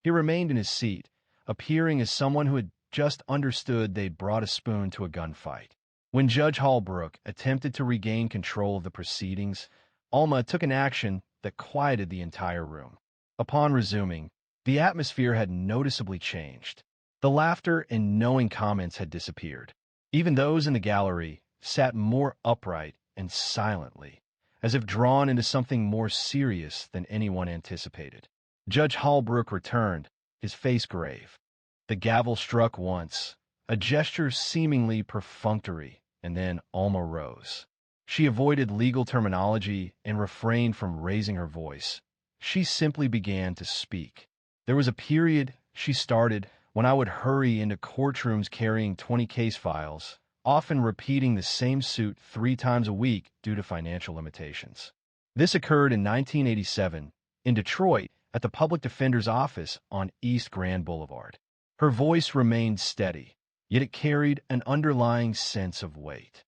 He remained in his seat, appearing as someone who had just understood they'd brought a spoon to a gunfight. When Judge Hallbrook attempted to regain control of the proceedings, Alma took an action that quieted the entire room. Upon resuming, the atmosphere had noticeably changed. The laughter and knowing comments had disappeared. Even those in the gallery sat more upright and silently, as if drawn into something more serious than anyone anticipated. Judge Hallbrook returned, his face grave. The gavel struck once, a gesture seemingly perfunctory, and then Alma rose. She avoided legal terminology and refrained from raising her voice. She simply began to speak. There was a period, she started, when I would hurry into courtrooms carrying 20 case files, often repeating the same suit 3 times a week due to financial limitations. This occurred in 1987 in Detroit at the public defender's office on East Grand Boulevard. Her voice remained steady, yet it carried an underlying sense of weight.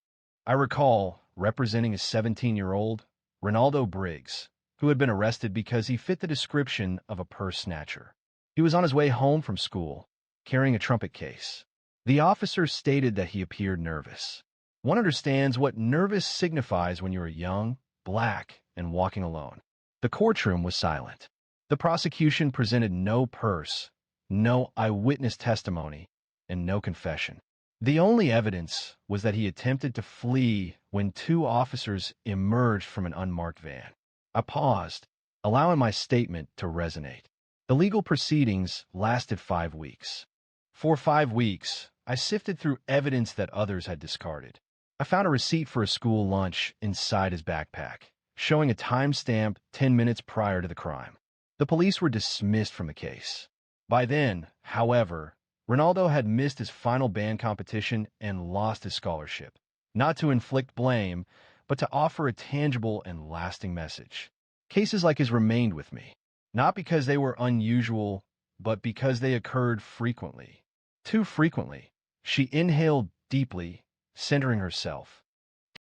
I recall representing a 17-year-old, Ronaldo Briggs, who had been arrested because he fit the description of a purse snatcher. He was on his way home from school, carrying a trumpet case. The officer stated that he appeared nervous. One understands what nervous signifies when you are young, black, and walking alone. The courtroom was silent. The prosecution presented no purse, no eyewitness testimony, and no confession. The only evidence was that he attempted to flee when 2 officers emerged from an unmarked van. I paused, allowing my statement to resonate. The legal proceedings lasted 5 weeks. For 5 weeks, I sifted through evidence that others had discarded. I found a receipt for a school lunch inside his backpack, showing a timestamp 10 minutes prior to the crime. The police were dismissed from the case. By then, however, Ronaldo had missed his final band competition and lost his scholarship. Not to inflict blame, but to offer a tangible and lasting message. Cases like his remained with me, not because they were unusual, but because they occurred frequently. Too frequently. She inhaled deeply, centering herself.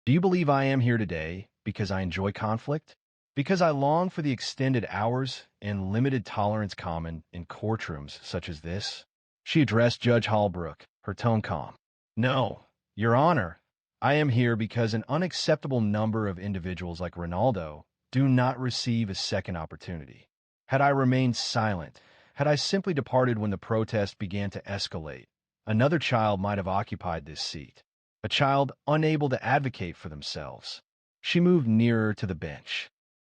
Do you believe I am here today because I enjoy conflict? Because I long for the extended hours and limited tolerance common in courtrooms such as this? She addressed Judge Hallbrook, her tone calm. No, Your Honor, I am here because an unacceptable number of individuals like Ronaldo do not receive a second opportunity. Had I remained silent, had I simply departed when the protest began to escalate, another child might have occupied this seat, a child unable to advocate for themselves. She moved nearer to the bench.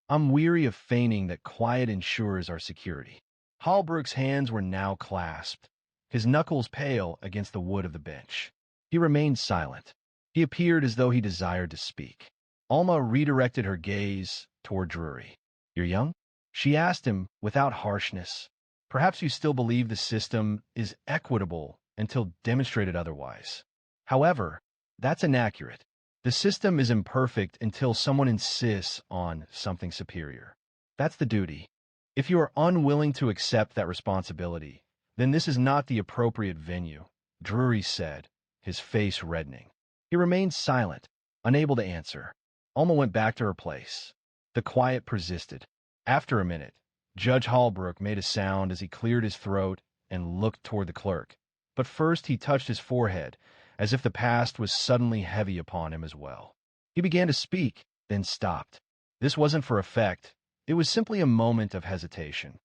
I'm weary of feigning that quiet ensures our security. Hallbrook's hands were now clasped, his knuckles pale against the wood of the bench. He remained silent. He appeared as though he desired to speak. Alma redirected her gaze toward Drury. You're young? She asked him without harshness. Perhaps you still believe the system is equitable until demonstrated otherwise. However, that's inaccurate. The system is imperfect until someone insists on something superior. That's the duty. If you are unwilling to accept that responsibility, then this is not the appropriate venue, Drury said, his face reddening. He remained silent, unable to answer. Alma went back to her place. The quiet persisted. After a minute, Judge Hallbrook made a sound as he cleared his throat and looked toward the clerk. But first he touched his forehead, as if the past was suddenly heavy upon him as well. He began to speak, then stopped. This wasn't for effect. It was simply a moment of hesitation.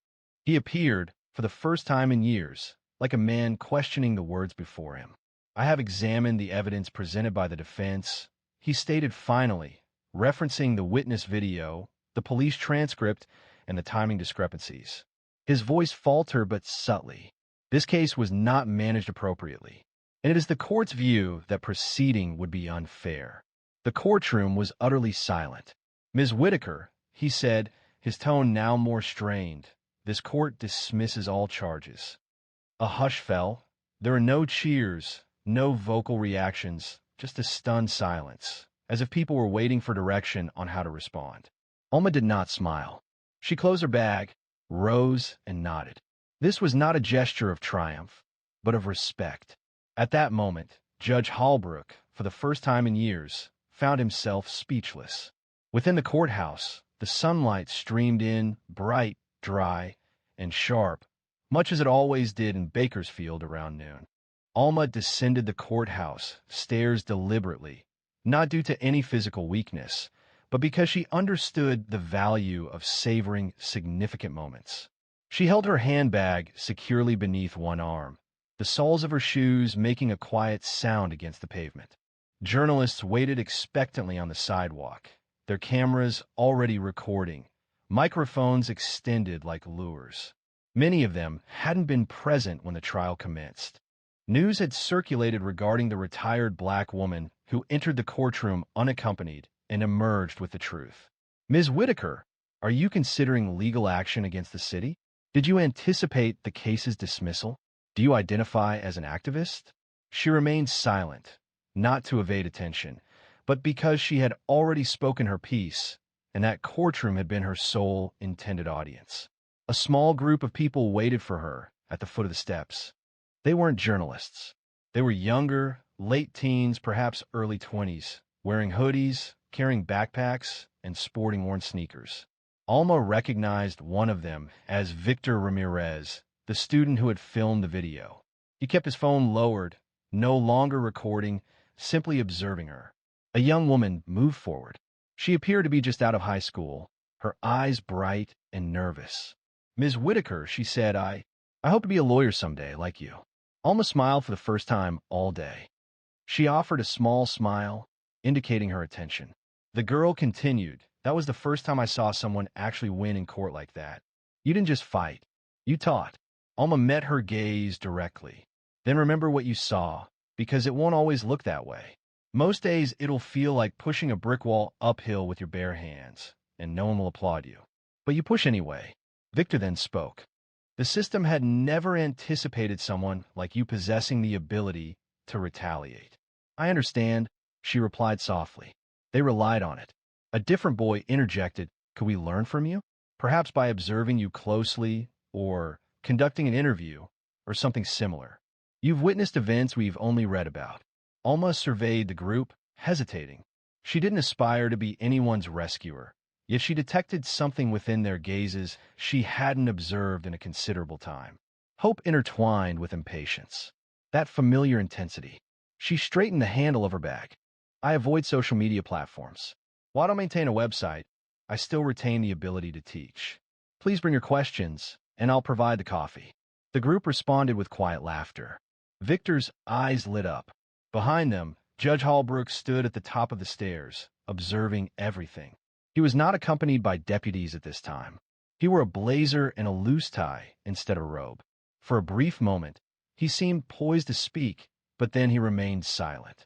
He appeared, for the first time in years, like a man questioning the words before him. I have examined the evidence presented by the defense, he stated finally, referencing the witness video, the police transcript, and the timing discrepancies. His voice faltered but subtly. This case was not managed appropriately, and it is the court's view that proceeding would be unfair. The courtroom was utterly silent. "Ms. Whitaker," he said, his tone now more strained, "this court dismisses all charges." A hush fell. There were no cheers, no vocal reactions, just a stunned silence, as if people were waiting for direction on how to respond. Alma did not smile. She closed her bag, rose, and nodded. This was not a gesture of triumph, but of respect. At that moment, Judge Holbrook, for the first time in years, found himself speechless. Within the courthouse, the sunlight streamed in, bright, dry, and sharp, much as it always did in Bakersfield around noon. Alma descended the courthouse stairs deliberately, not due to any physical weakness, but because she understood the value of savoring significant moments. She held her handbag securely beneath one arm, the soles of her shoes making a quiet sound against the pavement. Journalists waited expectantly on the sidewalk, their cameras already recording, microphones extended like lures. Many of them hadn't been present when the trial commenced. News had circulated regarding the retired black woman who entered the courtroom unaccompanied and emerged with the truth. "Ms. Whitaker, are you considering legal action against the city? Did you anticipate the case's dismissal? Do you identify as an activist?" She remained silent, not to evade attention, but because she had already spoken her piece, and that courtroom had been her sole intended audience. A small group of people waited for her at the foot of the steps. They weren't journalists. They were younger, late teens, perhaps early 20s, wearing hoodies, carrying backpacks, and sporting worn sneakers. Alma recognized one of them as Victor Ramirez, the student who had filmed the video. He kept his phone lowered, no longer recording, simply observing her. A young woman moved forward. She appeared to be just out of high school, her eyes bright and nervous. "Ms. Whitaker," she said, I hope to be a lawyer someday, like you." Alma smiled for the first time all day. She offered a small smile, indicating her attention. The girl continued, "That was the first time I saw someone actually win in court like that. You didn't just fight. You taught." Alma met her gaze directly. "Then remember what you saw, because it won't always look that way. Most days it'll feel like pushing a brick wall uphill with your bare hands, and no one will applaud you. But you push anyway." Victor then spoke. "The system had never anticipated someone like you possessing the ability to retaliate." "I understand," she replied softly. "They relied on it." A different boy interjected, "Could we learn from you? Perhaps by observing you closely, or conducting an interview, or something similar. You've witnessed events we've only read about." Alma surveyed the group, hesitating. She didn't aspire to be anyone's rescuer, yet she detected something within their gazes she hadn't observed in a considerable time. Hope intertwined with impatience. That familiar intensity. She straightened the handle of her bag. "I avoid social media platforms. While I don't maintain a website, I still retain the ability to teach. Please bring your questions, and I'll provide the coffee." The group responded with quiet laughter. Victor's eyes lit up. Behind them, Judge Holbrook stood at the top of the stairs, observing everything. He was not accompanied by deputies at this time. He wore a blazer and a loose tie instead of a robe. For a brief moment, he seemed poised to speak, but then he remained silent.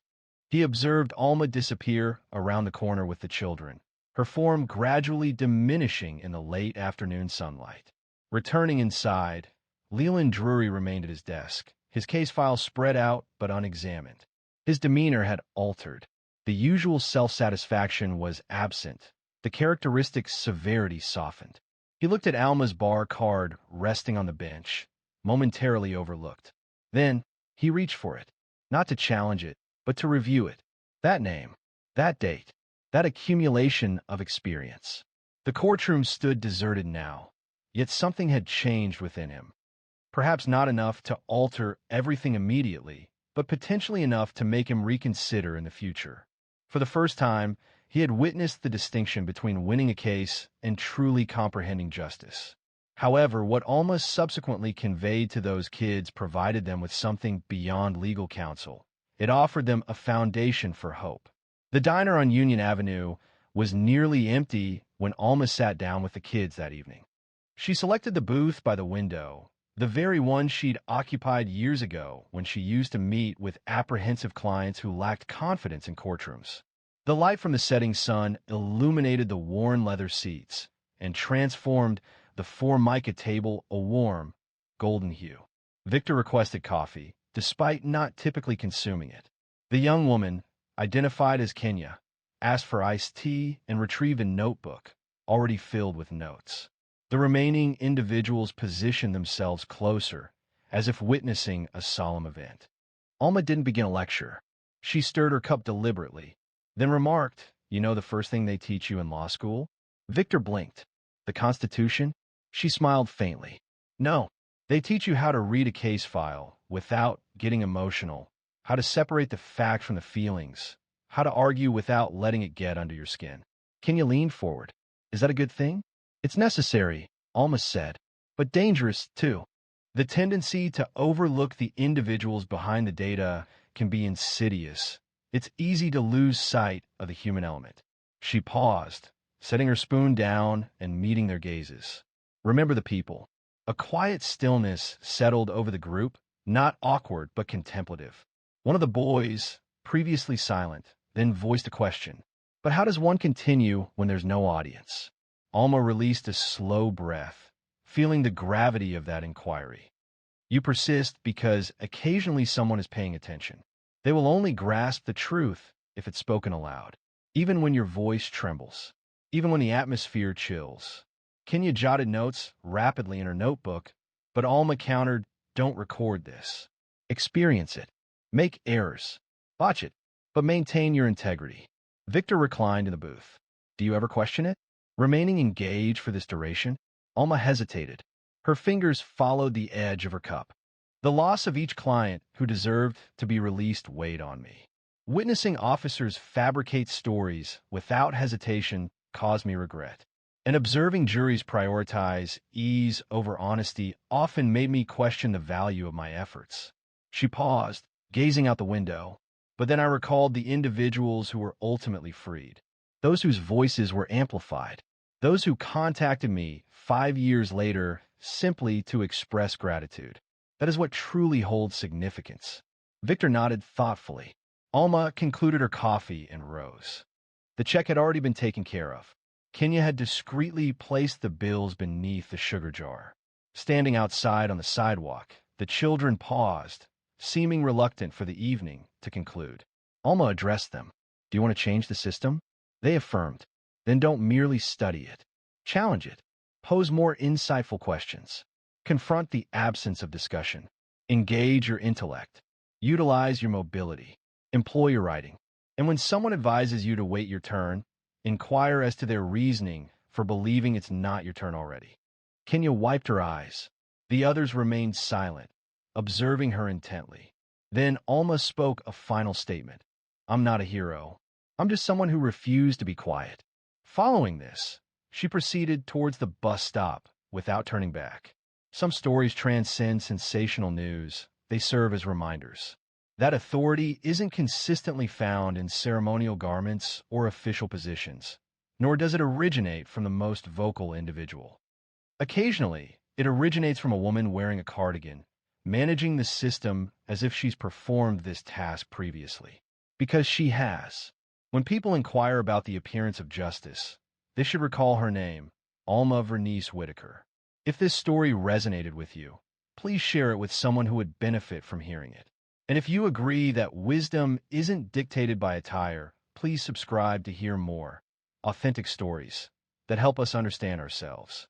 He observed Alma disappear around the corner with the children, her form gradually diminishing in the late afternoon sunlight. Returning inside, Leland Drury remained at his desk, his case file spread out but unexamined. His demeanor had altered. The usual self-satisfaction was absent, the characteristic severity softened. He looked at Alma's bar card resting on the bench, momentarily overlooked. Then he reached for it, not to challenge it, but to review it. That name, that date, that accumulation of experience. The courtroom stood deserted now, yet something had changed within him. Perhaps not enough to alter everything immediately, but potentially enough to make him reconsider in the future. For the first time, he had witnessed the distinction between winning a case and truly comprehending justice. However, what Alma subsequently conveyed to those kids provided them with something beyond legal counsel. It offered them a foundation for hope. The diner on Union Avenue was nearly empty when Alma sat down with the kids that evening. She selected the booth by the window, the very one she'd occupied years ago when she used to meet with apprehensive clients who lacked confidence in courtrooms. The light from the setting sun illuminated the worn leather seats and transformed the formica table a warm, golden hue. Victor requested coffee, despite not typically consuming it. The young woman, identified as Kenya, asked for iced tea and retrieved a notebook, already filled with notes. The remaining individuals positioned themselves closer, as if witnessing a solemn event. Alma didn't begin a lecture. She stirred her cup deliberately, then remarked, "You know the first thing they teach you in law school?" Victor blinked. "The Constitution?" She smiled faintly. "No, they teach you how to read a case file without getting emotional, how to separate the fact from the feelings, how to argue without letting it get under your skin." Kenya leaned forward. "Is that a good thing?" "It's necessary," Alma said, "but dangerous, too. The tendency to overlook the individuals behind the data can be insidious. It's easy to lose sight of the human element." She paused, setting her spoon down and meeting their gazes. "Remember the people." A quiet stillness settled over the group, not awkward but contemplative. One of the boys, previously silent, then voiced a question. "But how does one continue when there's no audience?" Alma released a slow breath, feeling the gravity of that inquiry. "You persist because occasionally someone is paying attention. They will only grasp the truth if it's spoken aloud, even when your voice trembles, even when the atmosphere chills." Kenya jotted notes rapidly in her notebook, but Alma countered, "Don't record this. Experience it. Make errors. Watch it, but maintain your integrity." Victor reclined in the booth. "Do you ever question it?" Remaining engaged for this duration, Alma hesitated. Her fingers followed the edge of her cup. "The loss of each client who deserved to be released weighed on me. Witnessing officers fabricate stories without hesitation caused me regret. And observing juries prioritize ease over honesty often made me question the value of my efforts." She paused, gazing out the window, but then I recalled the individuals who were ultimately freed, those whose voices were amplified, those who contacted me 5 years later simply to express gratitude. That is what truly holds significance. Victor nodded thoughtfully. Alma concluded her coffee and rose. The check had already been taken care of. Kenya had discreetly placed the bills beneath the sugar jar. Standing outside on the sidewalk, the children paused, seeming reluctant for the evening to conclude. Alma addressed them. "Do you want to change the system?" They affirmed. "Then don't merely study it. Challenge it. Pose more insightful questions. Confront the absence of discussion. Engage your intellect. Utilize your mobility. Employ your writing. And when someone advises you to wait your turn, inquire as to their reasoning for believing it's not your turn already." Kenya wiped her eyes. The others remained silent, observing her intently. Then Alma spoke a final statement. "I'm not a hero. I'm just someone who refused to be quiet." Following this, she proceeded towards the bus stop without turning back. Some stories transcend sensational news. They serve as reminders. That authority isn't consistently found in ceremonial garments or official positions, nor does it originate from the most vocal individual. Occasionally, it originates from a woman wearing a cardigan, managing the system as if she's performed this task previously. Because she has. When people inquire about the appearance of justice, they should recall her name, Alma Vernice Whitaker. If this story resonated with you, please share it with someone who would benefit from hearing it. And if you agree that wisdom isn't dictated by attire, please subscribe to hear more authentic stories that help us understand ourselves.